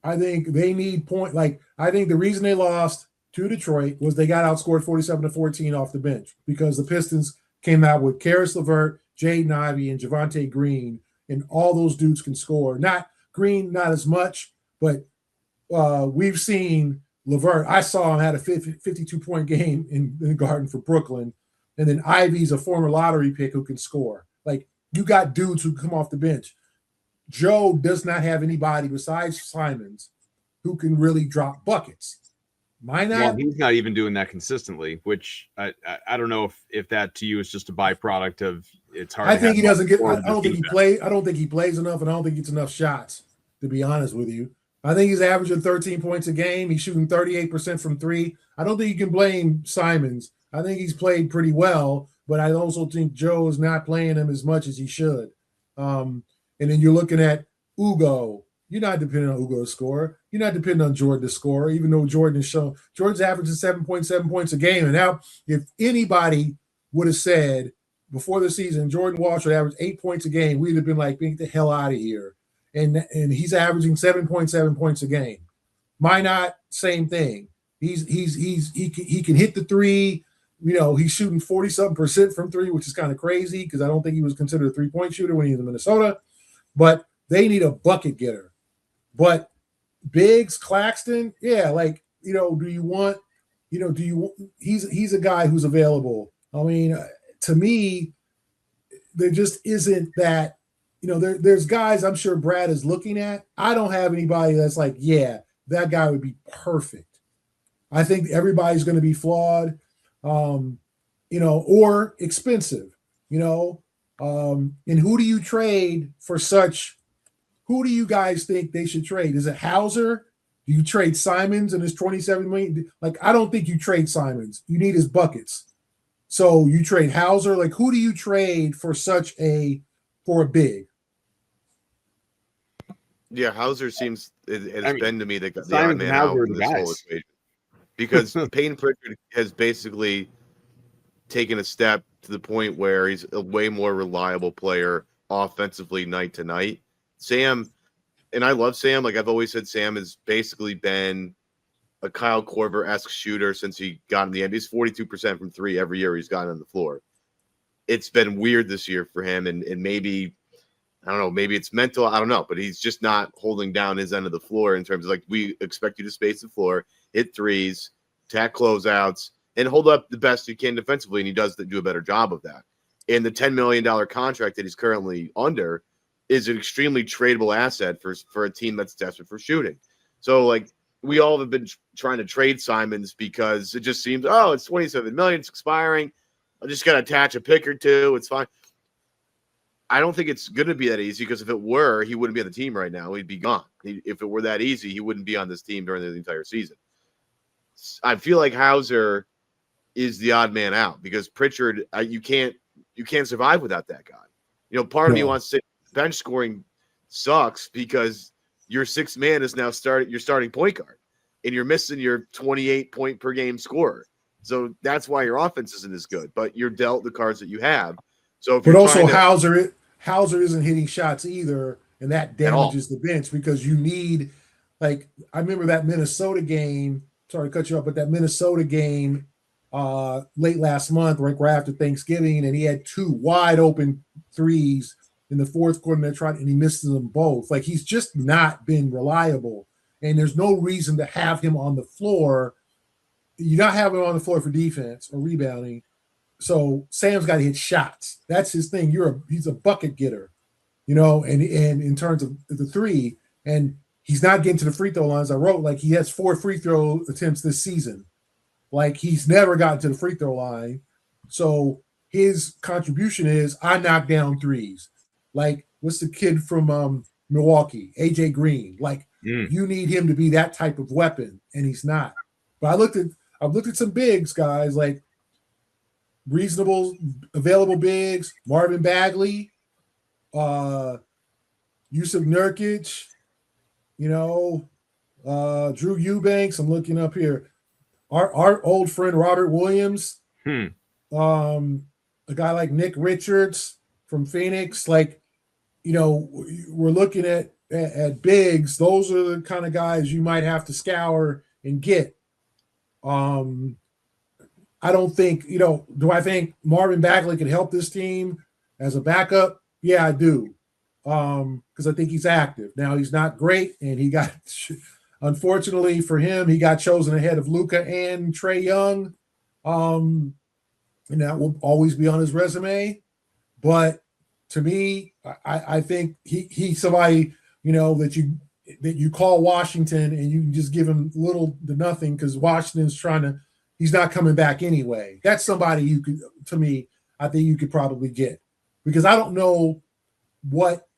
they need point. Like, I think the reason they lost to Detroit was they got outscored 47-14 off the bench, because the Pistons came out with Karis LeVert, Jaden Ivey, and Javonte Green, and all those dudes can score. Not Green, not as much, but we've seen LeVert. I saw him had a 52-point game in the Garden for Brooklyn, and then Ivey's a former lottery pick who can score. Like, you got dudes who come off the bench. Joe does not have anybody besides Simons who can really drop buckets. Why not? Well, he's not even doing that consistently, which I don't know if that to you is just a byproduct of it's hard. I think he doesn't get. I I don't think he plays. I don't think he plays enough, and I don't think he gets enough shots. To be honest with you, I think he's averaging 13 points a game. He's shooting 38% from three. I don't think you can blame Simons. I think he's played pretty well, but I also think Joe is not playing him as much as he should. And then you're looking at Ugo. You're not depending on Ugo to score. You're not depending on Jordan to score, even though Jordan's averaging 7.7 points a game. And now, if anybody would have said before the season Jordan Walsh would average 8 points a game, we'd have been like, get the hell out of here. And he's averaging 7.7 points a game. Minot, same thing. He can hit the three. You know, he's shooting 40-something% from three, which is kind of crazy because I don't think he was considered a three-point shooter when he was in Minnesota. But they need a bucket getter. But Biggs, Claxton, yeah, like, you know, he's a guy who's available. I mean, to me, there just isn't that, you know, there's guys I'm sure Brad is looking at. I don't have anybody that's like, yeah, that guy would be perfect. I think everybody's going to be flawed, you know, or expensive, you know. And who do you trade for such? Who do you guys think they should trade? Is it Hauser? Do you trade Simons and his $27 million? Like, I don't think you trade Simons. You need his buckets. So you trade Hauser. Like, who do you trade for a big? Yeah, Hauser seems it's been to me the odd Simons man and out Hauser are in the this whole guys. equation because Payton Pritchard has basically taken a step to the point where he's a way more reliable player offensively night to night. Sam, and I love Sam. Like I've always said, Sam has basically been a Kyle Korver-esque shooter since he got in the end. He's 42% from three every year he's gotten on the floor. It's been weird this year for him, and maybe, I don't know, maybe it's mental. I don't know, but he's just not holding down his end of the floor in terms of like, we expect you to space the floor, hit threes, attack closeouts, and hold up the best you can defensively, and he does do a better job of that. And the $10 million contract that he's currently under is an extremely tradable asset for a team that's desperate for shooting. So, like, we all have been trying to trade Simons because it just seems, oh, it's $27 million, it's expiring. I just got to attach a pick or two. It's fine. I don't think it's going to be that easy because if it were, he wouldn't be on the team right now. He'd be gone. If it were that easy, he wouldn't be on this team during the entire season. I feel like Hauser is the odd man out because Pritchard, you can't survive without that guy. You know, part of me wants to say bench scoring sucks because your sixth man is now your starting point guard, and you're missing your 28 point per game scorer. So that's why your offense isn't as good. But you're dealt the cards that you have. So, if but also Hauser isn't hitting shots either, and that damages the bench because you need, like, I remember that Minnesota game. Sorry to cut you off, but that Minnesota game late last month, right after Thanksgiving, and he had two wide open threes in the fourth quarter, and he missed them both. Like, he's just not been reliable, and there's no reason to have him on the floor. You're not having him on the floor for defense or rebounding. So Sam's got to hit shots. That's his thing. He's a bucket getter, you know, and in terms of the three, and he's not getting to the free throw lines. I wrote, like, he has 4 free throw attempts this season. Like, he's never gotten to the free throw line. So his contribution is, I knock down threes. Like, what's the kid from Milwaukee, AJ Green? Like, you need him to be that type of weapon, and he's not. But I've looked at some bigs, guys, like reasonable available bigs, Marvin Bagley, Yusuf Nurkic, you know, Drew Eubanks. I'm looking up here. Our old friend Robert Williams, a guy like Nick Richards from Phoenix. Like, you know, we're looking at bigs. Those are the kind of guys you might have to scour and get. I don't think, you know, do I think Marvin Bagley could help this team as a backup? Yeah, I do. Because I think he's active. Now, he's not great, and he got, unfortunately for him, he got chosen ahead of Luka and Trae Young. And that will always be on his resume. But to me, I think he's somebody, you know, that that you call Washington and you can just give him little to nothing because Washington's he's not coming back anyway. That's somebody you could, to me, I think you could probably get, because I don't know what,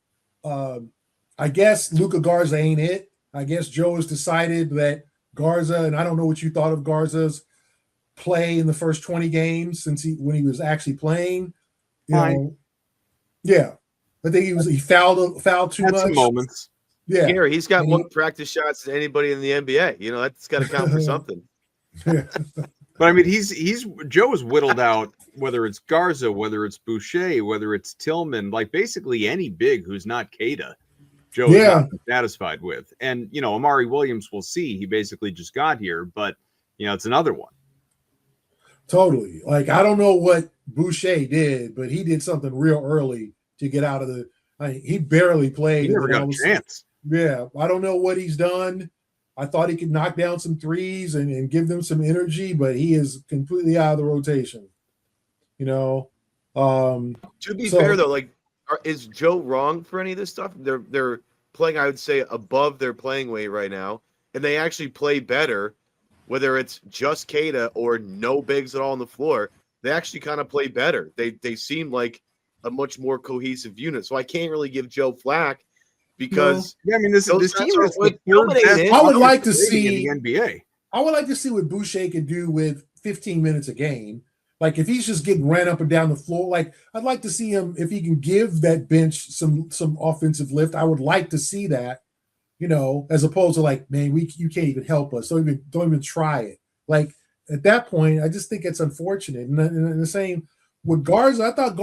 I guess Luka Garza ain't it. I guess Joe has decided that Garza, and I don't know what you thought of Garza's play in the first 20 games when he was actually playing. Yeah. I think he fouled too much. Some moments. Yeah. Gary, he's got more practice shots than anybody in the NBA. That's got to count for something. Yeah. But I mean, Joe has whittled out, whether it's Garza, whether it's Boucher, whether it's Tillman, like basically any big who's not Keita, Joe is not satisfied with. And, Amari Williams, we'll see. He basically just got here, but, it's another one. Totally. Like, I don't know what Boucher did, but he did something real early to get out of he barely played. He never got a chance. Yeah. I don't know what he's done. I thought he could knock down some threes and give them some energy, but he is completely out of the rotation. To be fair, though, is Joe wrong for any of this stuff? They're playing, I would say, above their playing weight right now, and they actually play better, whether it's just Keita or no bigs at all on the floor. They actually kind of play better. They seem like a much more cohesive unit. So I can't really give Joe flack because this team is the third best. I would like to see in the NBA. I would like to see what Boucher could do with 15 minutes a game. Like, if he's just getting ran up and down the floor, I'd like to see him, if he can give that bench some offensive lift. I would like to see that, as opposed to man, you can't even help us. Don't even try it. At that point, I just think it's unfortunate. And the same with Garza. I thought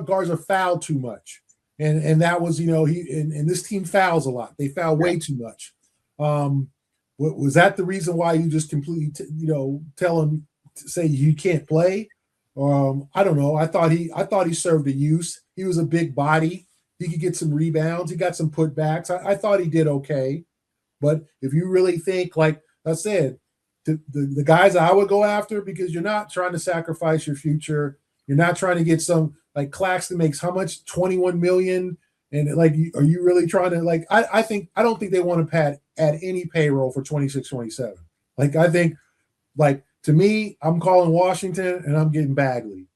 Garza fouled too much. And that was, and this team fouls a lot. They foul way too much. Was that the reason why you just completely, tell him to say you can't play? I don't know. I thought he served a use. He was a big body. He could get some rebounds. He got some putbacks. I thought he did okay. But if you really think, like I said, the guys I would go after, because you're not trying to sacrifice your future. You're not trying to get some, like, Claxton makes how much? 21 million. And are you really trying to, I don't think they want to add any payroll for 26, 27. I think, to me, I'm calling Washington and I'm getting Bagley,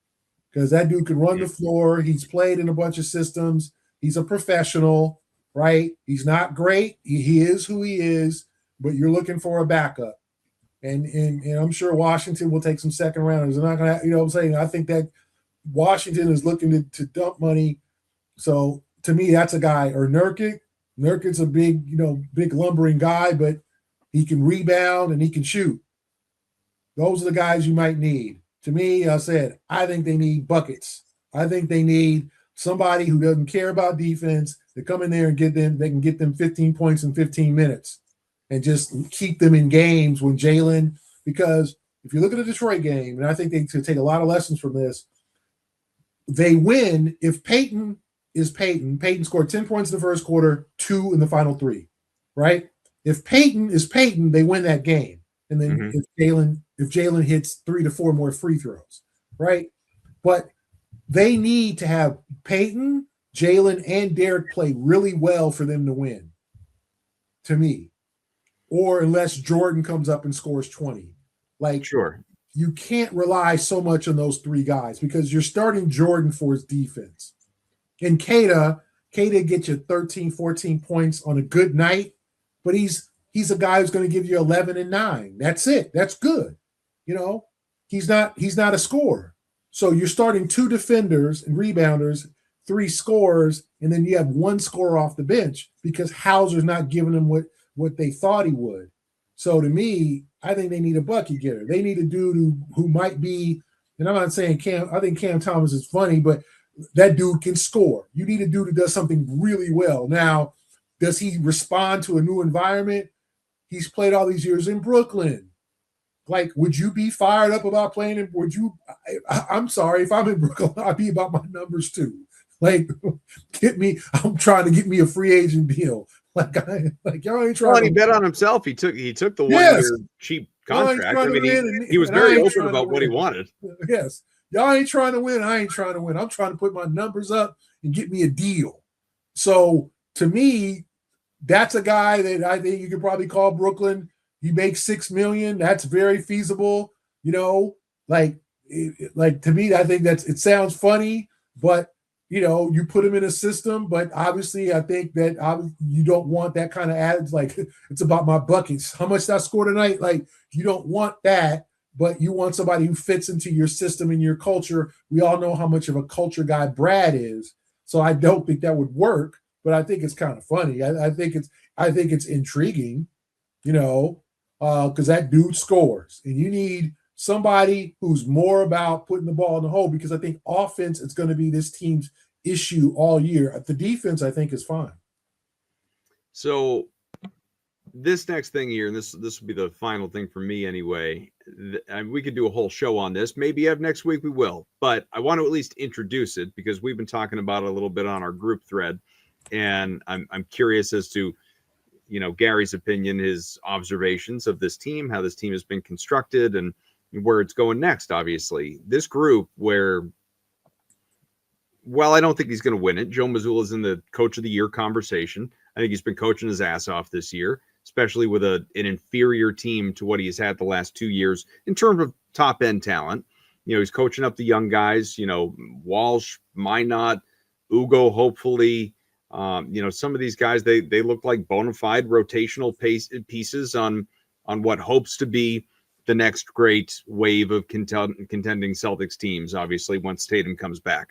because that dude can run the floor. He's played in a bunch of systems. He's a professional, right? He's not great. He is who he is, but you're looking for a backup. And I'm sure Washington will take some second rounders. They're not going to, what I'm saying? I think that Washington is looking to dump money. So to me, that's a guy. Or Nurkic. Nurkic's a big lumbering guy, but he can rebound and he can shoot. Those are the guys you might need. To me, I think they need buckets. I think they need somebody who doesn't care about defense to come in there and they can get them 15 points in 15 minutes and just keep them in games when Jaylen, because if you look at the Detroit game, and I think they could take a lot of lessons from this, they win if Peyton is Peyton. Peyton scored 10 points in the first quarter, 2 in the final 3, right? If Peyton is Peyton, they win that game. And then if Jaylen hits 3 to 4 more free throws, right? But they need to have Peyton, Jaylen, and Derek play really well for them to win, to me. Or unless Jordan comes up and scores 20. Sure. You can't rely so much on those 3 guys, because you're starting Jordan for his defense. And Keita gets you 13, 14 points on a good night, but he's a guy who's going to give you 11 and 9. That's it. That's good. He's not a scorer. So you're starting 2 defenders and rebounders, 3 scorers, and then you have 1 scorer off the bench because Hauser's not giving them what they thought he would. So to me, I think they need a bucket getter. They need a dude who might be, and I'm not saying I think Cam Thomas is funny, but that dude can score. You need a dude who does something really well. Now, does he respond to a new environment? He's played all these years in Brooklyn. Would you be fired up about playing in? I'm sorry, if I'm in Brooklyn, I'd be about my numbers too. I'm trying to get me a free agent deal. Y'all ain't trying. Well, he bet on himself. He took the 1 year cheap contract. I mean, he was very open about what he wanted. Yes. Y'all ain't trying to win. I ain't trying to win. I'm trying to put my numbers up and get me a deal. So to me, that's a guy that I think you could probably call Brooklyn. He makes $6 million. That's very feasible. Like to me, I think it sounds funny, but you put him in a system. But obviously, I think that you don't want that kind of ads. Like it's about my buckets. How much did I score tonight? Like you don't want that, but you want somebody who fits into your system and your culture. We all know how much of a culture guy Brad is, so I don't think that would work. But I think it's kind of funny. I think it's intriguing, because that dude scores, and you need somebody who's more about putting the ball in the hole, because I think offense is going to be this team's issue all year. The defense, I think, is fine. So this next thing here, and this will be the final thing for me anyway. We could do a whole show on this. Maybe next week we will, but I want to at least introduce it because we've been talking about it a little bit on our group thread. And I'm curious as to, Gary's opinion, his observations of this team, how this team has been constructed, and where it's going next. Obviously, this group where, I don't think he's going to win it. Joe Mazzulla's in the Coach of the Year conversation. I think he's been coaching his ass off this year, especially with an inferior team to what he's had the last 2 years in terms of top end talent. He's coaching up the young guys. Walsh, Minot, Ugo, hopefully. Some of these guys, they look like bona fide rotational pieces on what hopes to be the next great wave of contending Celtics teams, obviously, once Tatum comes back.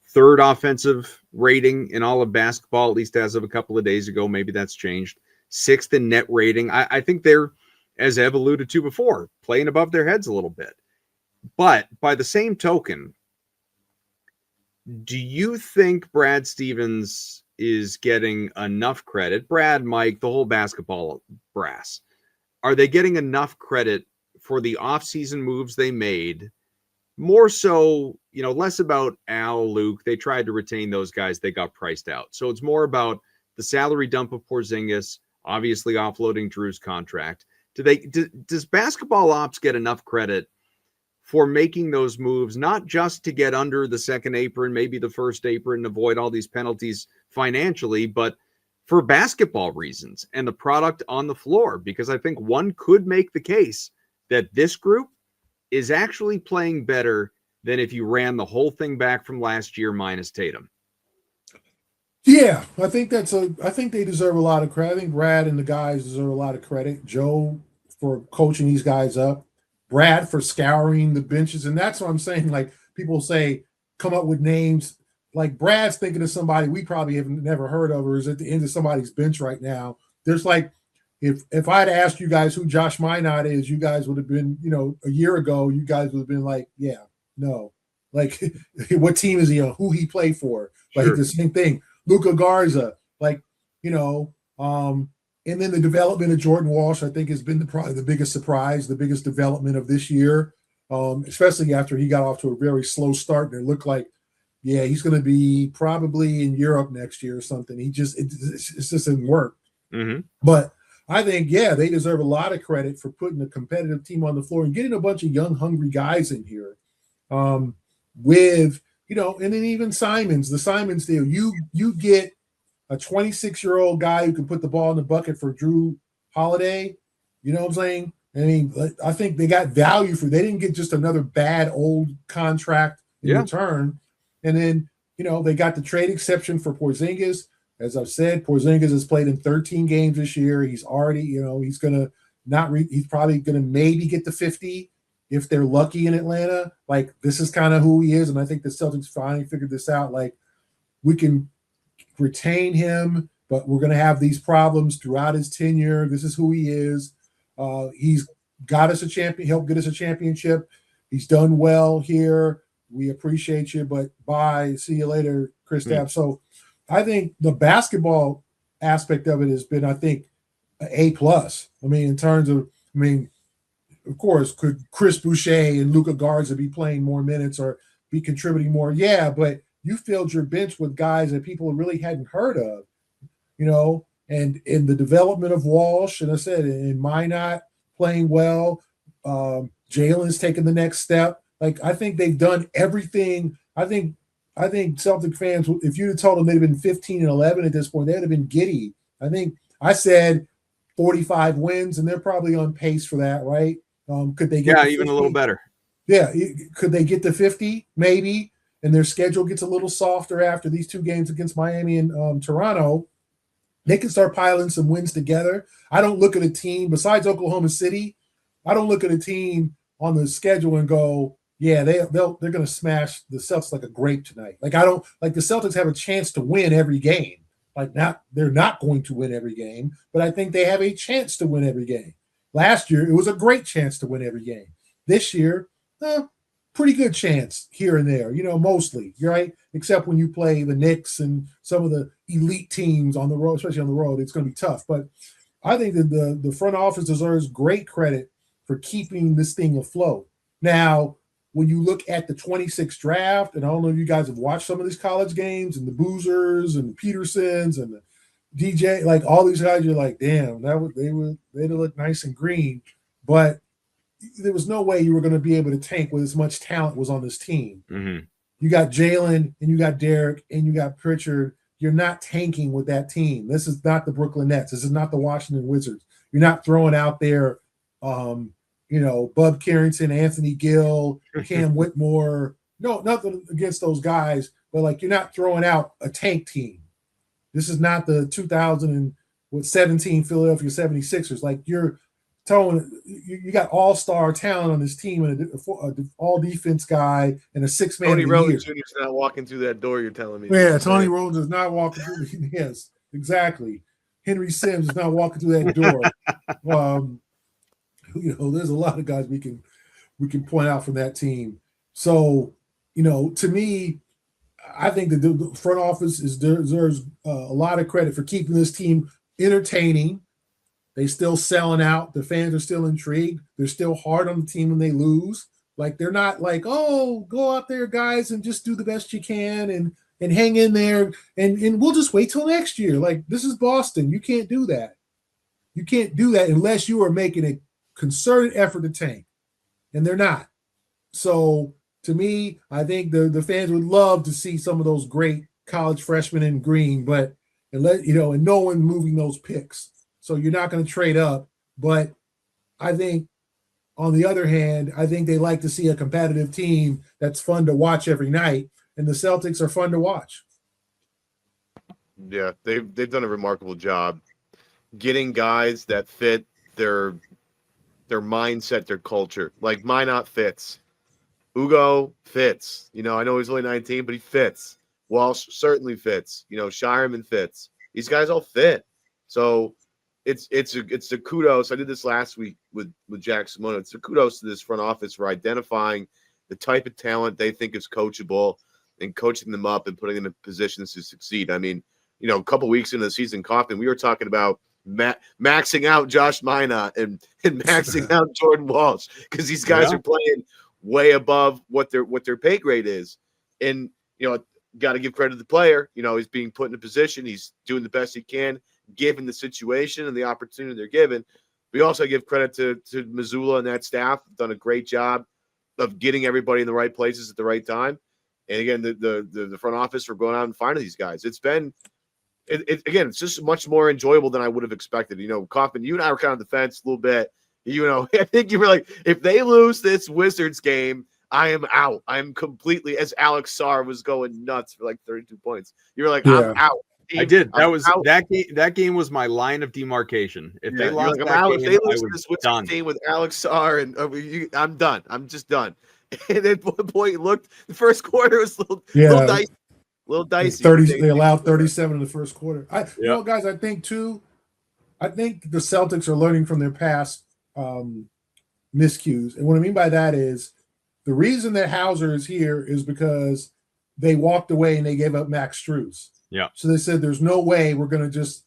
Third offensive rating in all of basketball, at least as of a couple of days ago. Maybe that's changed. Sixth in net rating. I think they're, as Ev alluded to before, playing above their heads a little bit. But by the same token, do you think Brad Stevens is getting enough credit? Brad, Mike, the whole basketball brass. Are they getting enough credit for the offseason moves they made? More so, less about Al, Luke. They tried to retain those guys. They got priced out. So it's more about the salary dump of Porzingis, obviously offloading Drew's contract. Does basketball ops get enough credit for making those moves, not just to get under the second apron, maybe the first apron, avoid all these penalties financially, but for basketball reasons and the product on the floor? Because I think one could make the case that this group is actually playing better than if you ran the whole thing back from last year minus Tatum. Yeah, I think they deserve a lot of credit. I think Brad and the guys deserve a lot of credit. Joe for coaching these guys up. Brad for scouring the benches. And that's what I'm saying. Like people say, come up with names. Like Brad's thinking of somebody we probably have never heard of or is at the end of somebody's bench right now. There's like, if I'd asked you guys who Josh Minot is, you guys would have been, a year ago, you guys would have been like, yeah, no. Like what team is he on? Who he played for? Like sure. The same thing. Luka Garza, and then the development of Jordan Walsh, I think, has been probably the biggest surprise, the biggest development of this year, especially after he got off to a very slow start. And it looked like, yeah, he's going to be probably in Europe next year or something. It just didn't work. Mm-hmm. But I think, yeah, they deserve a lot of credit for putting a competitive team on the floor and getting a bunch of young, hungry guys in here with, and then even the Simons deal. You get a 26-year-old guy who can put the ball in the bucket for Drew Holiday. You know what I'm saying? I mean, I think they got value they didn't get just another bad old contract in return. And then, they got the trade exception for Porzingis. As I've said, Porzingis has played in 13 games this year. He's already, he's going to he's probably going to maybe get to 50 if they're lucky in Atlanta. Like, this is kind of who he is. And I think the Celtics finally figured this out. Like, we can retain him, but we're going to have these problems throughout his tenure. This is who he is. He's got us a champion, helped get us a championship. He's done well here. We appreciate you, but bye. See you later, Kristaps. So I think the basketball aspect of it has been, I think, A+. I mean, in terms of, of course, could Chris Boucher and Luka Garza be playing more minutes or be contributing more? Yeah, but you filled your bench with guys that people really hadn't heard of, and in the development of Walsh, and I said, in Minot playing well, Jalen's taking the next step. Like, I think they've done everything. I think Celtic fans, if you had told them they'd have been 15-11 at this point, they would have been giddy I think I said 45 wins, and they're probably on pace for that, right? Could they get even a little better? Yeah, could they get to 50? Maybe. And their schedule gets a little softer after these 2 games against Miami and Toronto. They can start piling some wins together. I don't look at a team besides Oklahoma City. I don't look at a team on the schedule and go, yeah, they're going to smash the Celtics like a grape tonight. Like, I don't like the Celtics have a chance to win every game. Like, they're not going to win every game, but I think they have a chance to win every game. Last year, it was a great chance to win every game. This year, pretty good chance here and there, mostly, right? Except when you play the Knicks and some of the elite teams on the road, especially on the road, it's going to be tough. But I think that the front office deserves great credit for keeping this thing afloat. Now, when you look at the 26 draft, and I don't know if you guys have watched some of these college games and the Boozers and the Petersons and the DJ, like all these guys, you're like, damn, they'd look nice and green. But there was no way you were going to be able to tank with as much talent was on this team. Mm-hmm. You got Jalen and you got Derek and you got Pritchard. You're not tanking with that team. This is not the Brooklyn Nets. This is not the Washington Wizards. You're not throwing out there, Bub Carrington, Anthony Gill, Cam Whitmore. No, nothing against those guys, but like you're not throwing out a tank team. This is not the 2017 Philadelphia 76ers. Like you're throwing, you got all-star talent on this team and an all-defense guy and a 6-man. Tony Rowan Jr. is not walking through that door. You're telling me? Yeah, Tony Rowan is not walking through. Yes, exactly. Henry Sims is not walking through that door. There's a lot of guys we can point out from that team. So, to me, I think that the front office deserves a lot of credit for keeping this team entertaining. They still selling out. The fans are still intrigued. They're still hard on the team when they lose. Like they're not like, oh, go out there, guys, and just do the best you can and hang in there and we'll just wait till next year. Like this is Boston. You can't do that. You can't do that unless you are making a concerted effort to tank. And they're not. So to me, I think the fans would love to see some of those great college freshmen in green, and no one moving those picks. So you're not going to trade up. But I think on the other hand, I think they like to see a competitive team that's fun to watch every night. And the Celtics are fun to watch. Yeah, they've done a remarkable job getting guys that fit their mindset, their culture. Like Minot fits. Ugo fits. I know he's only 19, but he fits. Walsh certainly fits. Shireman fits. These guys all fit. So it's a kudos. I did this last week with Jack Simona. It's a kudos to this front office for identifying the type of talent they think is coachable and coaching them up and putting them in positions to succeed. I mean, a couple weeks into the season, Kaufman, we were talking about maxing out Josh Minot and maxing out Jordan Walsh because these guys are playing way above what their pay grade is. And, got to give credit to the player. He's being put in a position. He's doing the best he can, given the situation and the opportunity they're given. We also give credit to Missoula and that staff. Done a great job of getting everybody in the right places at the right time. And again, the front office for going out and finding these guys. It's been, it's just much more enjoyable than I would have expected. Kaufman, you and I were kind of on the fence a little bit. I think you were like, if they lose this Wizards game, I am out. I'm completely, as Alex Sarr was going nuts for like 32 points. You were like, I'm out. I did. That game was my line of demarcation. If they lost that game, if they lose this Wizards game with Alex Sarr, and I'm done. I'm just done. And at one point, it looked the first quarter was a little dicey. They allowed 37 in the first quarter. Guys, I think the Celtics are learning from their past miscues. And what I mean by that is the reason that Hauser is here is because they walked away and they gave up Max Strus. Yeah. So they said, there's no way we're going to just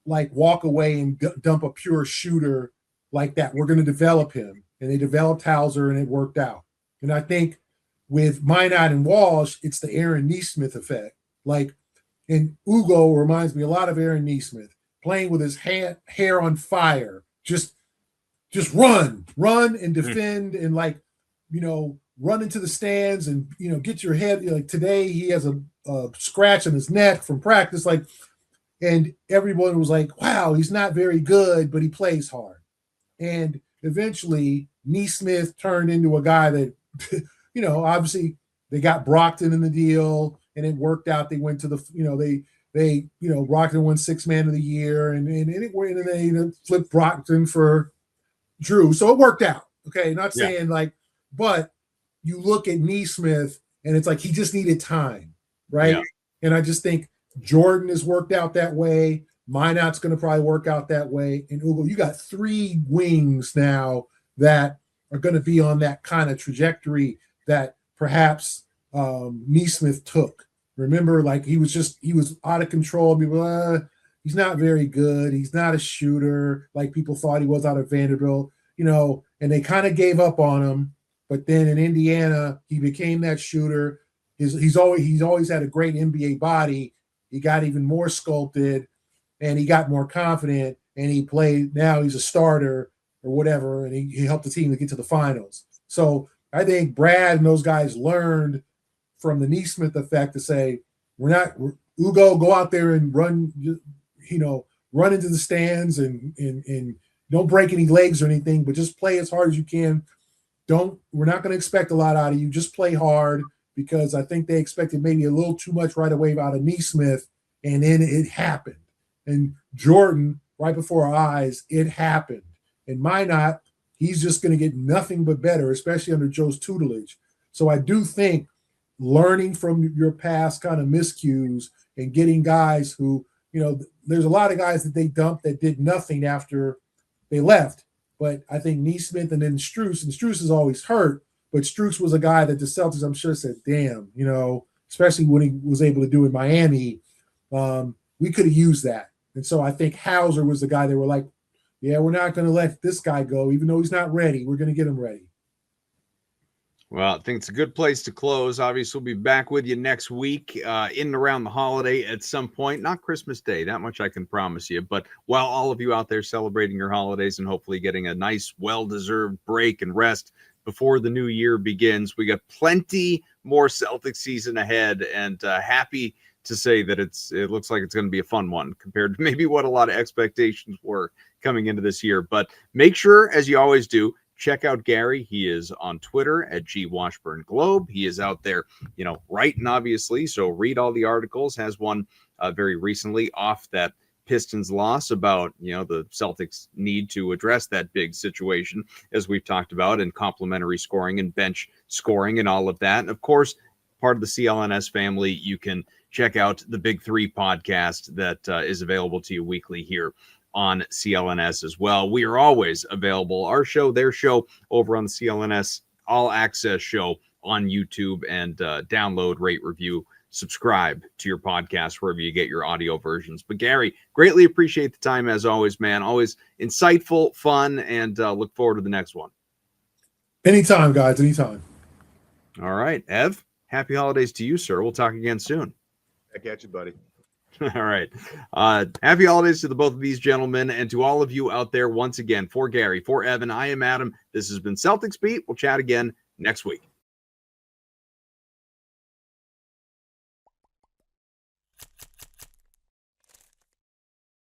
like walk away and dump a pure shooter like that. We're going to develop him. And they developed Hauser and it worked out. And I think with Minot and Walsh, it's the Aaron Nesmith effect. Like, and Ugo reminds me a lot of Aaron Nesmith, playing with his hair on fire. Just run and defend and run into the stands and, get your head. Like today he has a scratch on his neck from practice. Like And everyone was like, wow, he's not very good, but he plays hard. And eventually, Neesmith turned into a guy that, obviously they got Brockton in the deal and it worked out. They went to the, Brockton won 6th man of the year and they flipped Brockton for Drew. So it worked out. Okay. Not saying but you look at Neesmith and it's like he just needed time. Right. Yeah. And I just think Jordan has worked out that way. Minot's going to probably work out that way. And Ugo, you got 3 wings now that are going to be on that kind of trajectory that perhaps Neesmith took. Remember, like he was out of control. People, he's not very good. He's not a shooter like people thought he was out of Vanderbilt, and they kind of gave up on him. But then in Indiana, he became that shooter. He's always had a great NBA body. He got even more sculpted and he got more confident and he played. Now he's a starter or whatever. And he helped the team to get to the finals. So I think Brad and those guys learned from the Neesmith effect to say, Ugo, go out there and run into the stands and don't break any legs or anything, but just play as hard as you can. We're not going to expect a lot out of you. Just play hard, because I think they expected maybe a little too much right away out of Neesmith, and then it happened. And Jordan, right before our eyes, it happened. And Minot, he's just going to get nothing but better, especially under Joe's tutelage. So I do think learning from your past kind of miscues and getting guys who, there's a lot of guys that they dumped that did nothing after they left. But I think Neesmith and then Strus, and Strus is always hurt, but Strus was a guy that the Celtics, I'm sure, said, damn, especially when he was able to do in Miami, we could have used that. And so I think Hauser was the guy they were like, yeah, we're not going to let this guy go, even though he's not ready. We're going to get him ready. Well, I think it's a good place to close. Obviously, we'll be back with you next week in and around the holiday at some point. Not Christmas Day, that much I can promise you. But while all of you out there celebrating your holidays and hopefully getting a nice, well-deserved break and rest before the new year begins, we got plenty more Celtics season ahead, and happy to say that it looks like it's going to be a fun one compared to maybe what a lot of expectations were coming into this year. But make sure, as you always do, check out Gary. He is on Twitter at @GWashburnGlobe. He is out there, writing, obviously. So read all the articles. Has one very recently off that Pistons loss about, the Celtics need to address that big situation, as we've talked about, and complementary scoring and bench scoring and all of that. And of course, part of the CLNS family, you can check out the Big Three podcast that is available to you weekly here on CLNS as well. We are always available, our show, their show, over on the CLNS All Access show on YouTube, and download, rate, review, subscribe to your podcast wherever you get your audio versions. But Gary, greatly appreciate the time as always, man. Always insightful, fun, and look forward to the next one. Anytime, guys, anytime. All right, Ev, happy holidays to you, sir. We'll talk again soon. I catch you, buddy. All right. Happy holidays to the both of these gentlemen, and to all of you out there. Once again, for Gary, for Evan, I am Adam. This has been Celtics Beat. We'll chat again next week.